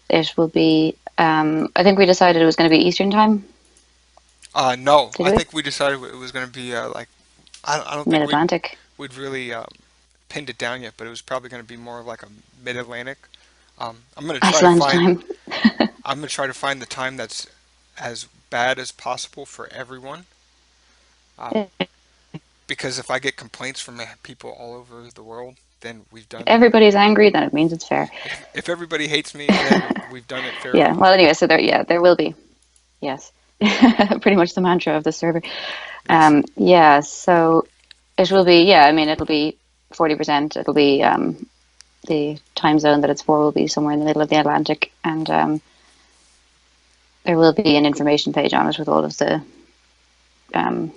It will be, I think we decided it was going to be Eastern time. No, Did I we? think we decided it was going to be like I don't Mid think Atlantic. we'd really pinned it down yet, but it was probably going to be more of like a mid-Atlantic. I'm going to try to Iceland find time. I'm going to try to find the time that's as bad as possible for everyone, um, because if I get complaints from people all over the world, then we've If done. everybody's angry, then it means it's fair. If everybody hates me, then we've done it Yeah. fairly. Well, anyway, so there will be. Yes. Pretty much the mantra of the server. Yes. Yeah. So it will be. Yeah. I mean, it'll be 40%. It'll be the time zone that it's for will be somewhere in the middle of the Atlantic, and there will be an information page on it with all of the um,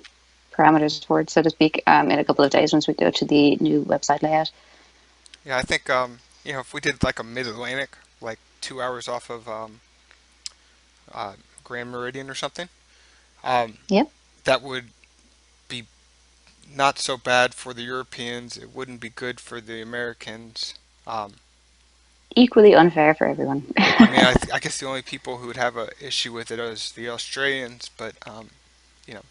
parameters for it, so to speak, in a couple of days once we go to the new website layout. Yeah, I think if we did like a mid-Atlantic, like 2 hours off of uh, Grand Meridian or something, um, Yep. that would be not so bad for the Europeans. It wouldn't be good for the Americans. Um, Equally unfair for everyone. I mean, I guess the only people who would have a issue with it is the Australians, but you know,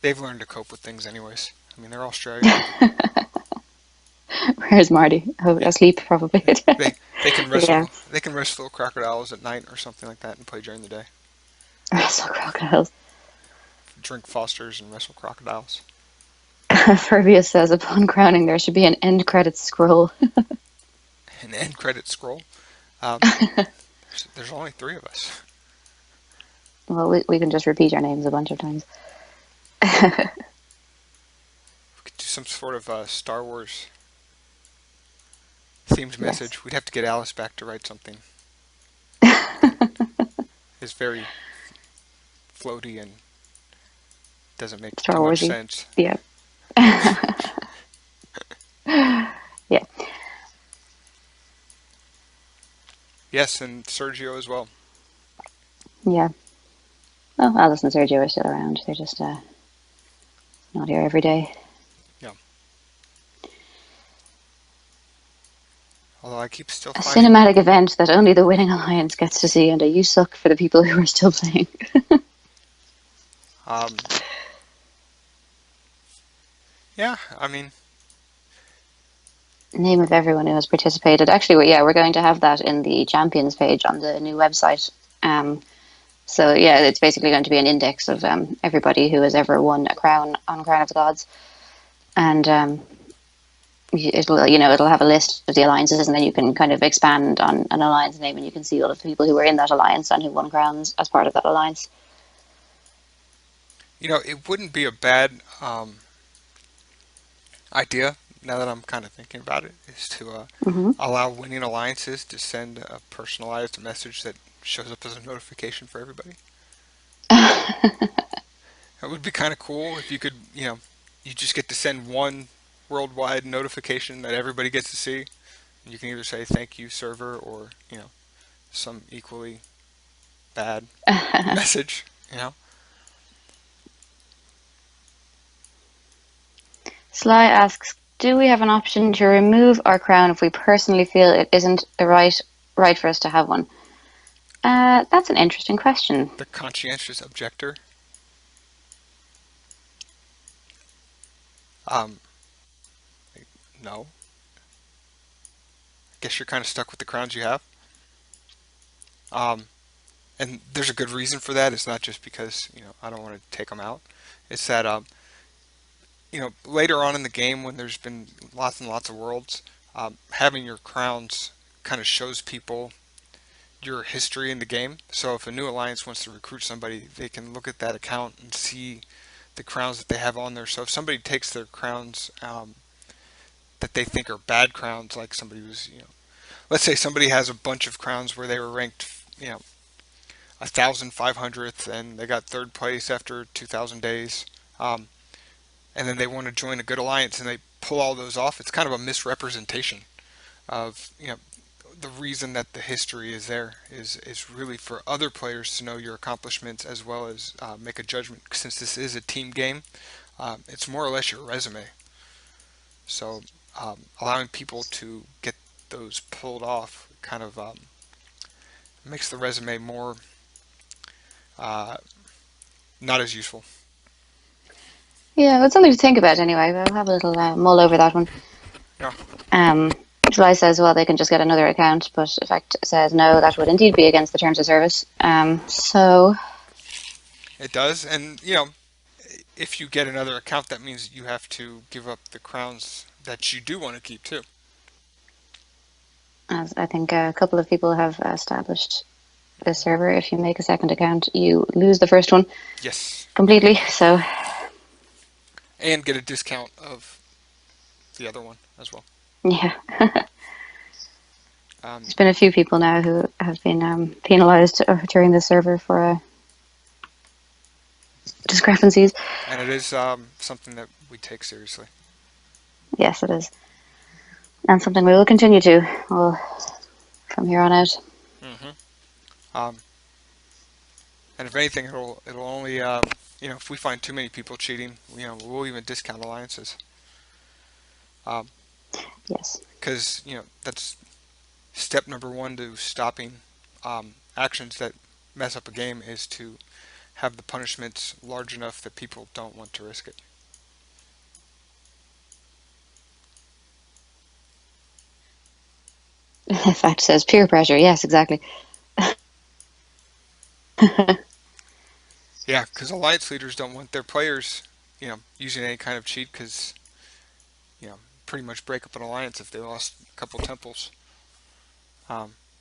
they've learned to cope with things anyways. I mean, they're Australian. Where's Marty? Oh, Yeah, asleep probably. they can Yeah. wrestle crocodiles at night or something like that and play during the day. Wrestle crocodiles. Drink Fosters and wrestle crocodiles. Ferbius says upon crowning there should be an end credits scroll. An end credit scroll. Um, there's only three of us. Well, we can just repeat our names a bunch of times. We could do some sort of Star Wars themed Yes. message. We'd have to get Alice back to write something. It's very floaty and doesn't make Star too much Warsy. sense. Yeah. Yeah. Yes, and Sergio as well. Yeah. Well, Alice and Sergio are still around. They're just not here every day. Yeah. Although I keep still A finding. cinematic event that only the winning alliance gets to see, and a you suck for the people who are still playing. Um, yeah, I mean, Name of everyone who has participated. Actually, yeah, we're going to have that in the champions page on the new website. So yeah, it's basically going to be an index of everybody who has ever won a crown on Crown of the Gods, and it'll have a list of the alliances, and then you can kind of expand on an alliance name, and you can see all of the people who were in that alliance and who won crowns as part of that alliance. it wouldn't be a bad idea, now that I'm kind of thinking about it, is to Hmm. allow winning alliances to send a personalized message that shows up as a notification for everybody. It would be kind of cool if you could, you just get to send one worldwide notification that everybody gets to see. You can either say thank you server or, some equally bad message. Sly asks, "Do we have an option to remove our crown if we personally feel it isn't the right for us to have one?" That's an interesting question. The conscientious objector. Um, no. I guess you're kind of stuck with the crowns you have. Um, and there's a good reason for that. It's not just because, I don't want to take them out. It's that, later on in the game when there's been lots and lots of worlds, having your crowns kind of shows people your history in the game. So if a new alliance wants to recruit somebody, they can look at that account and see the crowns that they have on there. So if somebody takes their crowns that they think are bad crowns, like somebody who's, let's say somebody has a bunch of crowns where they were ranked, 1,500th and they got third place after 2,000 days, and then they want to join a good alliance and they pull all those off. It's kind of a misrepresentation of, the reason that the history is there is really for other players to know your accomplishments as well as make a judgment. Since this is a team game, it's more or less your resume. So allowing people to get those pulled off kind of makes the resume more not as useful. Yeah, it's something to think about anyway. We'll have a little mull over that one. Yeah, July says, well, they can just get another account, but Effect says, no, that would indeed be against the terms of service. So, it does, and if you get another account, that means you have to give up the crowns that you do want to keep too. As I think a couple of people have established this server. If you make a second account, you lose the first one Yes, completely. So and get a discount of the other one as well. yeah, Um, there's been a few people now who have been penalised during the server for discrepancies. and it is something that we take seriously. Yes, it is, and something we will continue to. Well, from here on out. hmm Um, and if anything, it'll only if we find too many people cheating, we'll even discount alliances. Yes. Because that's step number one to stopping actions that mess up a game is to have the punishments large enough that people don't want to risk it. In fact, it says peer pressure. Yes, exactly. Yeah, because alliance leaders don't want their players, using any kind of cheat because, pretty much break up an alliance if they lost a couple temples,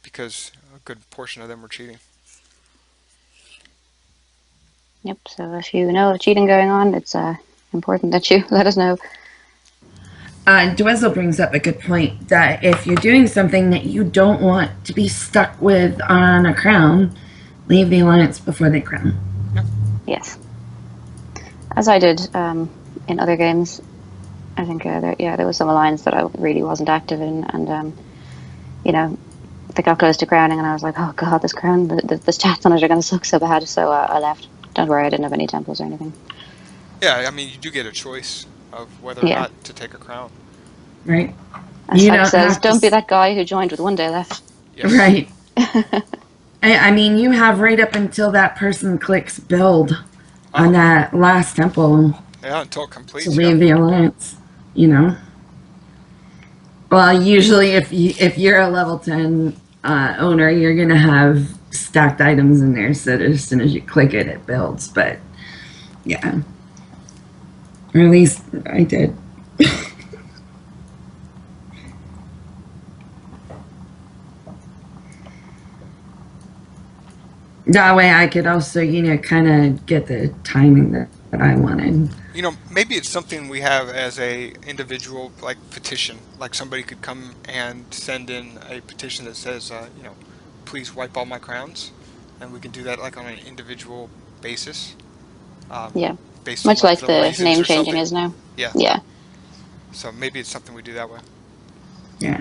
because a good portion of them were cheating. Yep. So if you know of cheating going on, it's important that you let us know. Dwezzle brings up a good point that if you're doing something that you don't want to be stuck with on a crown, leave the alliance before they crown. Yeah. Yes. As I did in other games. I think there was some alliance that I really wasn't active in, and they got close to crowning, and I was like, oh god, this crown, the stats on it are going to suck so bad. So I left. Don't worry, I didn't have any temples or anything. Yeah, I mean, you do get a choice of whether or Yeah. not to take a crown. Right? As You Hex don't says, have to. don't be that guy who joined with 1 day left. Yes. Right. I mean, you have right up until that person clicks build on that last temple Yeah, until it to completes. leave the alliance. You know. Well, usually if you're a level 10 owner, you're gonna have stacked items in there, so that as soon as you click it, it builds. But yeah, or at least I did. That way, I could also, kind of get the timing that I wanted. Maybe it's something we have as a individual like petition. Like somebody could come and send in a petition that says, please wipe all my crowns, and we can do that like on an individual basis, um, Yeah, based on much like like the the reasons name or changing something. is now. Yeah. Yeah. So maybe it's something we do that way. Yeah.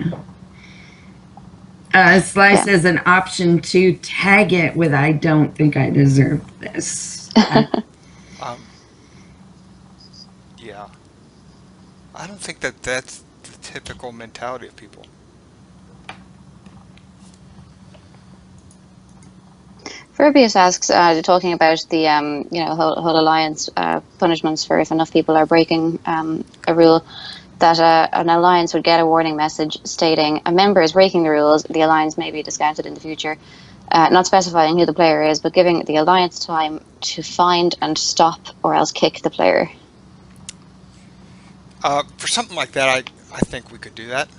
Slice Yeah. is an option to tag it with "I don't think I deserve this." Um, yeah. I don't think that that's the typical mentality of people. Furbius asks, talking about the whole alliance punishments for if enough people are breaking a rule, that an alliance would get a warning message stating a member is breaking the rules. The alliance may be discounted in the future, not specifying who the player is, but giving the alliance time to find and stop or else kick the player. For something like that, I think we could do that.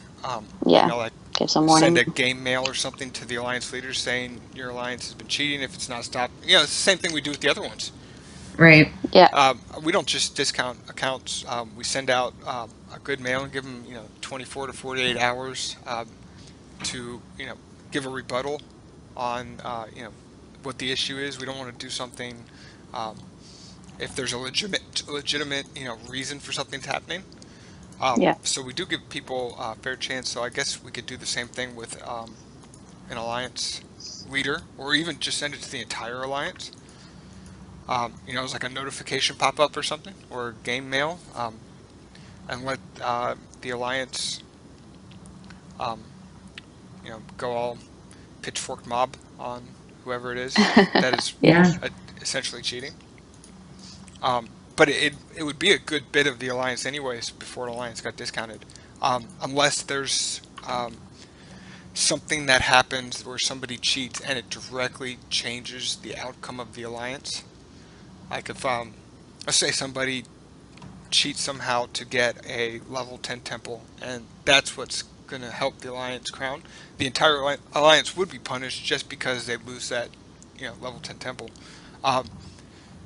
Yeah, Like give some send warning. a game mail or something to the alliance leaders saying your alliance has been cheating if it's not stopped. It's the same thing we do with the other ones. Right. Yeah, We don't just discount accounts. We send out a good mail and give them 24 to 48 hours to give a rebuttal on what the issue is. We don't want to do something um, if there's a legitimate reason for something's happening. yeah, So we do give people a fair chance. So I guess we could do the same thing with an alliance leader, or even just send it to the entire alliance. It's like a notification pop up or something, or game mail, and let the alliance, um, go all pitchfork mob on whoever it is that is yeah, Yeah. essentially cheating. But it would be a good bit of the alliance anyways before an alliance got discounted, unless there's something that happens where somebody cheats and it directly changes the outcome of the alliance. Like if let's say somebody cheats somehow to get a level 10 temple, and that's what's going to help the alliance crown. The entire alliance would be punished just because they lose that, level 10 temple. Um,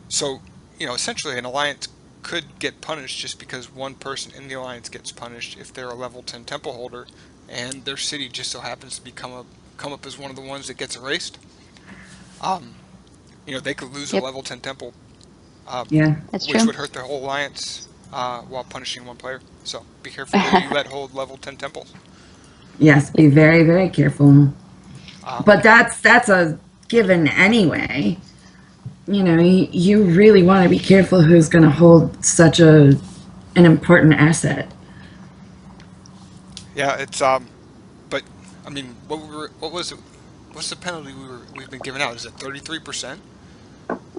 so, essentially, an alliance could get punished just because one person in the alliance gets punished if they're a level 10 temple holder, and their city just so happens to come up as one of the ones that gets erased. Um, they could lose a Yep, level 10 temple, um, Yeah. that's which true. would hurt the whole alliance while punishing one player. So be careful who you let hold level 10 temples. Yes. Be very, very careful. Um, But that's a given anyway. You really want to be careful who's going to hold such an important asset. yeah, but I mean, what was it? What's the penalty we've been giving out? Is it 33%?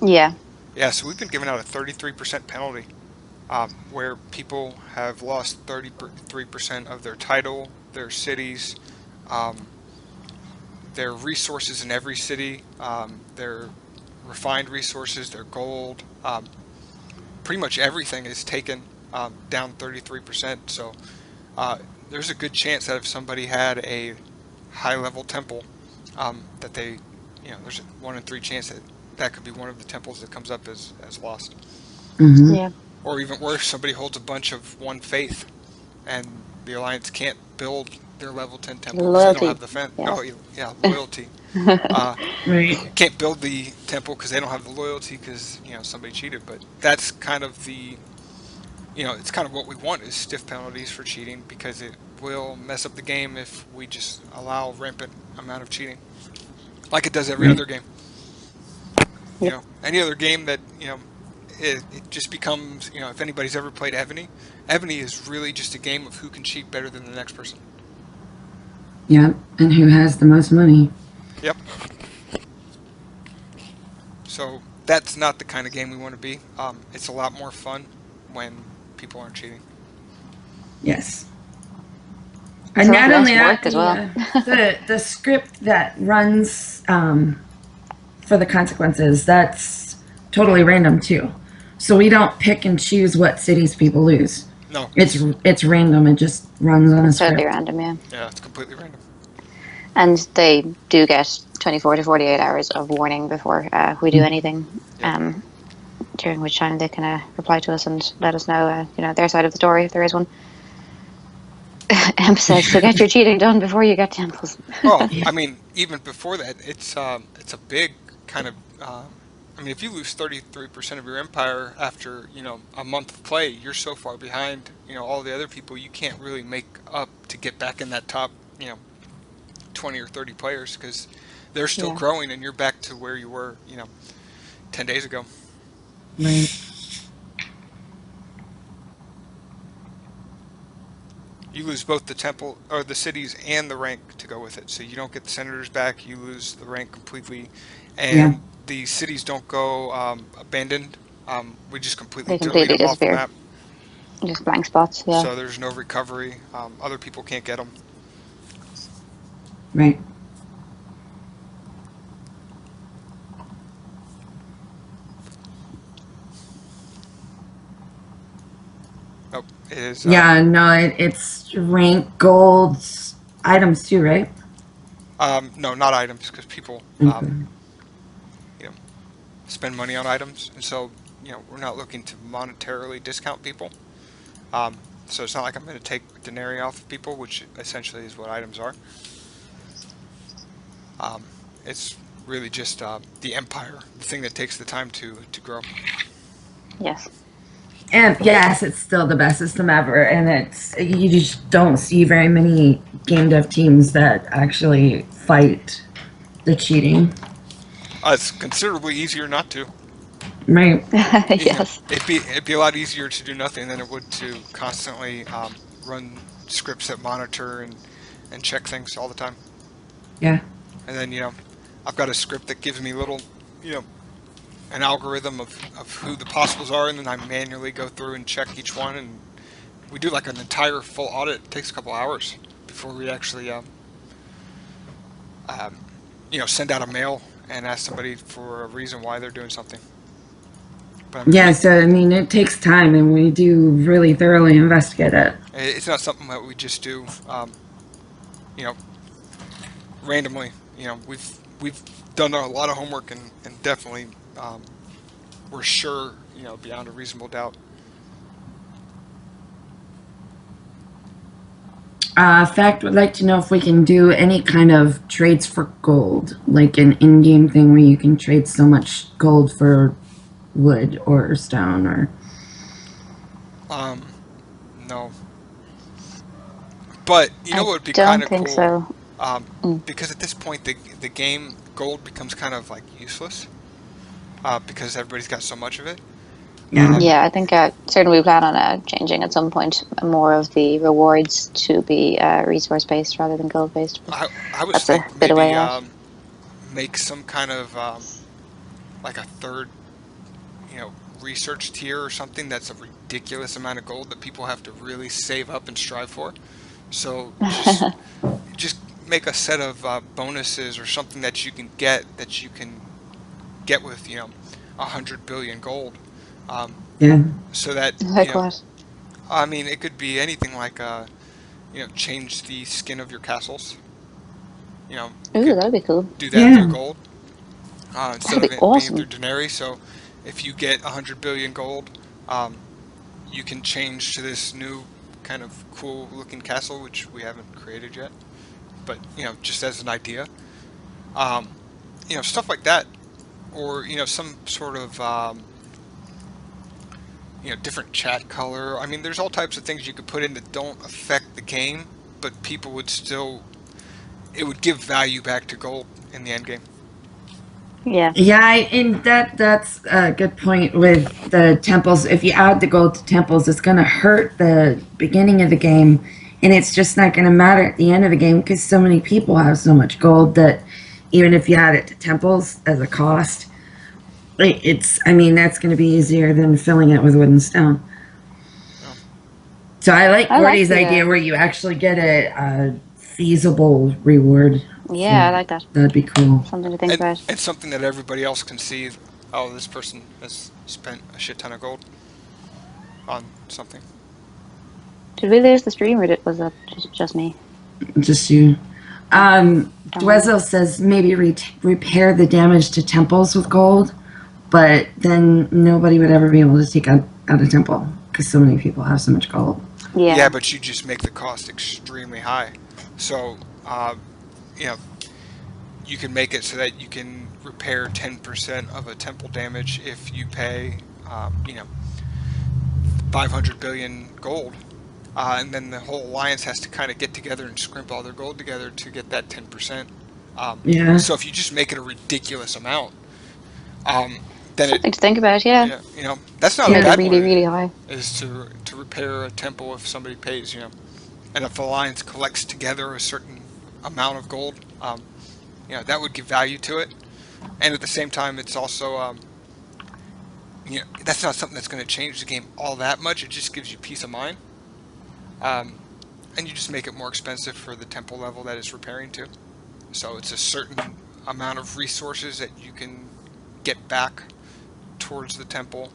Yeah, Yeah, so we've been giving out a 33% penalty, where people have lost 33% of their title, their cities, um, their resources in every city, their refined resources, their gold, pretty much everything is taken down 33%. So uh, there's a good chance that if somebody had a high level temple, that there's a 1 in 3 chance that that could be one of the temples that comes up as lost. Hmm. yeah. Or even worse, somebody holds a bunch of one faith, and the alliance can't build their level 10 temple because they don't have Loyalty. the fan. Oh, Yes. yeah, loyalty. Uh, Right. can't build the temple because they don't have the loyalty because somebody cheated. But that's kind of it's kind of what we want is stiff penalties for cheating because it will mess up the game if we just allow rampant amount of cheating, like it does every Right. other game. Yep. Any other game that it just becomes if anybody's ever played Evany, Evany is really just a game of who can cheat better than the next person. Yeah. And who has the most money? Yep. So that's not the kind of game we want to be. It's a lot more fun when people aren't cheating. Yes. It's And a lot not only less that, work as the well. the script that runs for the consequences, that's totally random too. So we don't pick and choose what cities people lose. No, It's it's random. It just runs on a It's totally script. random, yeah. yeah, it's completely random. And they do get 24 to 48 hours of warning before we do anything, Yep. during which time they can reply to us and let us know, their side of the story if there is one. Em says, so get your cheating done before you get temples. Well, I mean, even before that, it's a big kind of. I mean, if you lose 33% of your empire after a month of play, you're so far behind all the other people. You can't really make up to get back in that top 20 or 30 players because they're still Yeah. growing and you're back to where you were 10 days ago. Right. You lose both the temple or the cities and the rank to go with it. So you don't get the senators back. You lose the rank completely, Yeah. and the cities don't go abandoned. We just completely They delete completely them off the disappear. map. Just blank spots, yeah. So there's no recovery. Other people can't get them. Right. Nope. It is. Yeah. No. It's rank golds items too, right? No, not items because people Okay. you know spend money on items, and so we're not looking to monetarily discount people. So it's not like I'm going to take denarii off of people, which essentially is what items are. Um, it's really just the empire, the thing that takes the time to grow. Yes. And yes, it's still the best system ever, and it's you just don't see very many game dev teams that actually fight the cheating. It's considerably easier not to. Right. Yes. It'd be a lot easier to do nothing than it would to constantly run scripts that monitor and check things all the time. Yeah. And then I've got a script that gives me little you know an algorithm of who the possibles are, and then I manually go through and check each one, and we do like an entire full audit. It takes a couple hours before we actually send out a mail and ask somebody for a reason why they're doing something. But I mean, Yeah, so I mean, it takes time, and we do really thoroughly investigate it. it's not something that we just do, you know, randomly. We've done a lot of homework and definitely we're sure, beyond a reasonable doubt. Fact would like to know if we can do any kind of trades for gold, like an in-game thing where you can trade so much gold for wood or stone or. Um, no, but you know I what would be kind don't of think cool, so. Mm. because at this point the game gold becomes kind of like useless, because everybody's got so much of it. Yeah. Um, Yeah, I think certainly we plan on changing at some point more of the rewards to be resource based rather than gold based. But I was that's a think bit away maybe out. make some kind of like a third, research tier or something that's a ridiculous amount of gold that people have to really save up and strive for. So just make a set of bonuses or something that you can get with 100 billion gold. Um, Yeah. so that Like what? I mean it could be anything like change the skin of your castles. You Ooh, could that'd be cool. do that through Yeah. gold instead That'd of be it being through awesome. denary. So if you get 100 billion gold, um, you can change to this new kind of cool looking castle, which we haven't created yet. But just as an idea, um, stuff like that, or some sort of different chat color. I mean, there's all types of things you could put in that don't affect the game, but people would still it would give value back to gold in the end game. Yeah. Yeah, and that's a good point with the temples. If you add the gold to temples, it's going to hurt the beginning of the game, and it's just not going to matter at the end of the game because so many people have so much gold that even if you add it to temples as a cost, it's. I mean, that's going to be easier than filling it with wood and stone. You know? So I like I like Gordy's the idea where you actually get a feasible reward. yeah, I For, like that. that'd be cool. Something to think and about. and something that everybody else can see. Oh, this person has spent a shit ton of gold on something. Did we lose the stream or was that just me? Just you. Don't remember. Dwezel says maybe repair the damage to temples with gold, but then nobody would ever be able to take out a temple because so many people have so much gold. Yeah, Yeah. but you just make the cost extremely high. So, you know, you can make it so that you can repair 10% of a temple damage if you pay, 500 billion gold. And then the whole alliance has to kind of get together and scrimp all their gold together to get that 10%. Yeah. So if you just make it a ridiculous amount, um, then it, Something to think about, yeah. yeah, that's not To a make it bad really, way, really high. is to repair a temple if somebody pays, and if the alliance collects together a certain amount of gold, that would give value to it. And at the same time, it's also, that's not something that's going to change the game all that much. It just gives you peace of mind. Um, and you just make it more expensive for the temple level that it's repairing to. So it's a certain amount of resources that you can get back towards the temple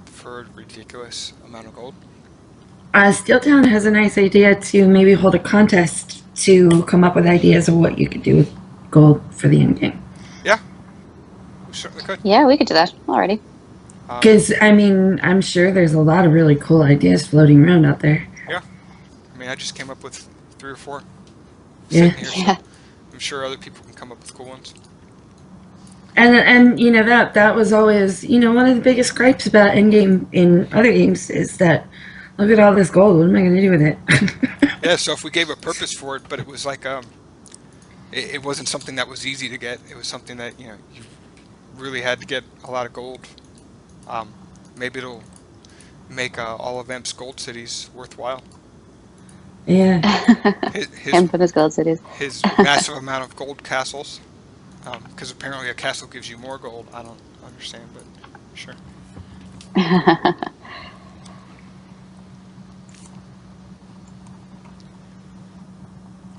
for a ridiculous amount of gold. Steeltown has a nice idea to maybe hold a contest to come up with ideas of what you could do with gold for the end game. Yeah, we certainly could. Yeah, we could do that already. Because, I mean, I'm sure there's a lot of really cool ideas floating around out there. Yeah, I mean, I just came up with 3 or 4 Yeah. sitting here, Yeah. so I'm sure other people can come up with cool ones. And that was always one of the biggest gripes about endgame in other games is that look at all this gold. What am I going to do with it? Yeah, so if we gave a purpose for it, but it was like it wasn't something that was easy to get. It was something that you really had to get a lot of gold. Maybe it'll make all of Emp's gold cities worthwhile. Yeah. His Hemp and his gold cities. his massive amount of gold castles, because apparently a castle gives you more gold. I don't understand, but sure.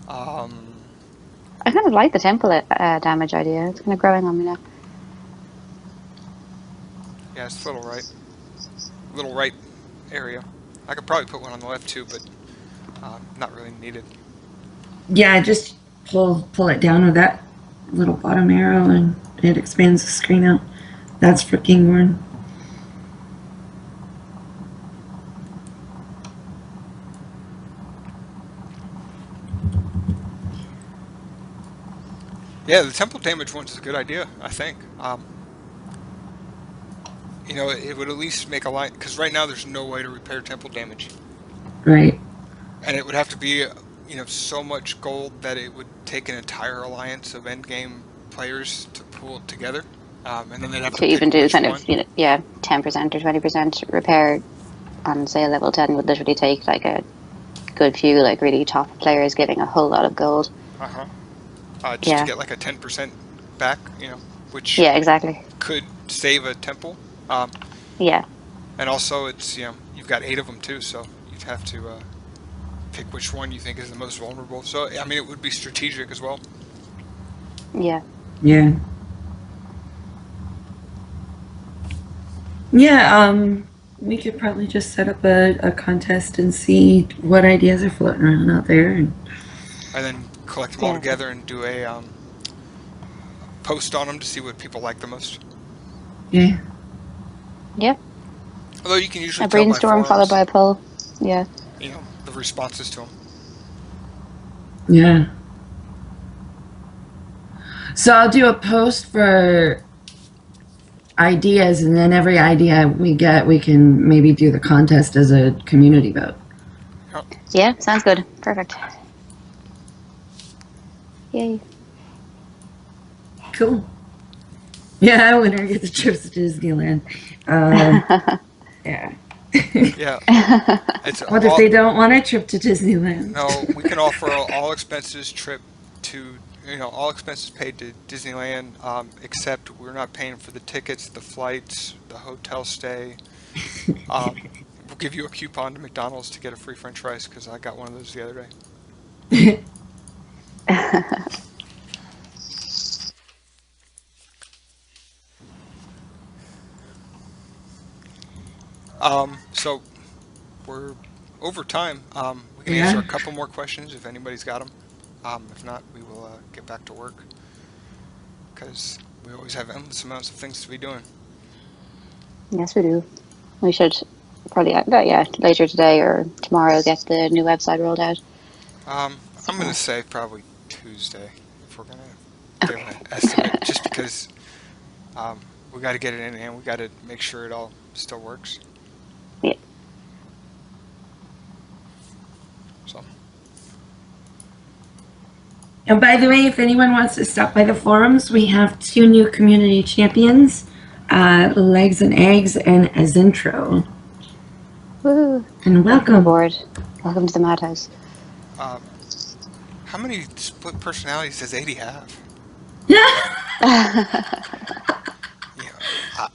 Um, I kind of like the temple damage idea. It's kind of growing on me now. yeah, Yeah, it's little right area. I could probably put one on the left too, but not really needed. Yeah, just pull it down with that little bottom arrow, and it expands the screen out. That's for Kingborn. Yeah, the temple damage one's a good idea, I think. It would at least make a line, because right now there's no way to repair temple damage. Right. And it would have to be, so much gold that it would take an entire alliance of endgame players to pull it together. And then they'd have to To even pick do which kind one. of, 10% or 20% repair on, say, a level 10 would literally take like a good few, like really top players giving a whole lot of gold. Uh-huh. Just to Yeah. get like a 10% back, which Yeah, exactly. could save a temple. Yeah. And also it's, you've got 8 of them too, so you'd have to pick which one you think is the most vulnerable. So, I mean, it would be strategic as well. Yeah. Yeah. Yeah, we could probably just set up a contest and see what ideas are floating around out there. And then collect them all Yeah. together and do a post on them to see what people like the most. Yeah. Yeah. Although you can usually A tell by brainstorm forums, followed by a poll. Yeah. the responses to them. Yeah. So I'll do a post for ideas, and then every idea we get, we can maybe do the contest as a community vote. Yeah, sounds good. Perfect. Yay. Cool. Yeah, winner gets a trip to Disneyland. Yeah. Yeah. It's What if they don't want a trip to Disneyland? No, we can offer all expenses trip to, all expenses paid to Disneyland, except we're not paying for the tickets, the flights, the hotel stay. We'll give you a coupon to McDonald's to get a free French fries because I got one of those the other day. So we're over time. We can answer a couple more questions if anybody's got them. If not, we will get back to work because we always have endless amounts of things to be doing. Yes, we do. We should probably, later today or tomorrow get the new website rolled out. I'm going to say probably Tuesday if we're going to give an estimate, just because we got to get it in and we got to make sure it all still works. Yeah. So. And by the way, if anyone wants to stop by the forums, we have 2 new community champions, Legs and Eggs and Azintro. Woo. And welcome aboard. Welcome to the Madhouse. How many split personalities does 80 have?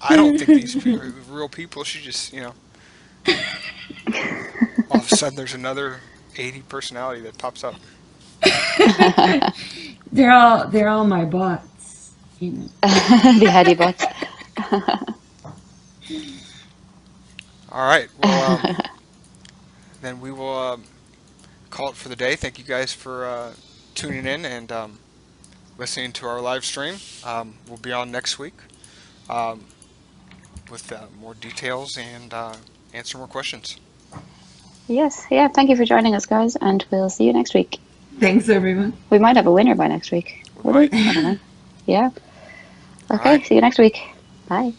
I don't think these people are real people. She just, all of a sudden there's another 80 personality that pops up. They're all my bots. The heady bots. All right. Well, then we will call it for the day. Thank you guys for tuning in and listening to our live stream. We'll be on next week with more details and answer more questions. Yes. Yeah. Thank you for joining us, guys, and we'll see you next week. Thanks, everyone. We might have a winner by next week. We might. I don't know. Yeah. Okay. All right. See you next week. Bye.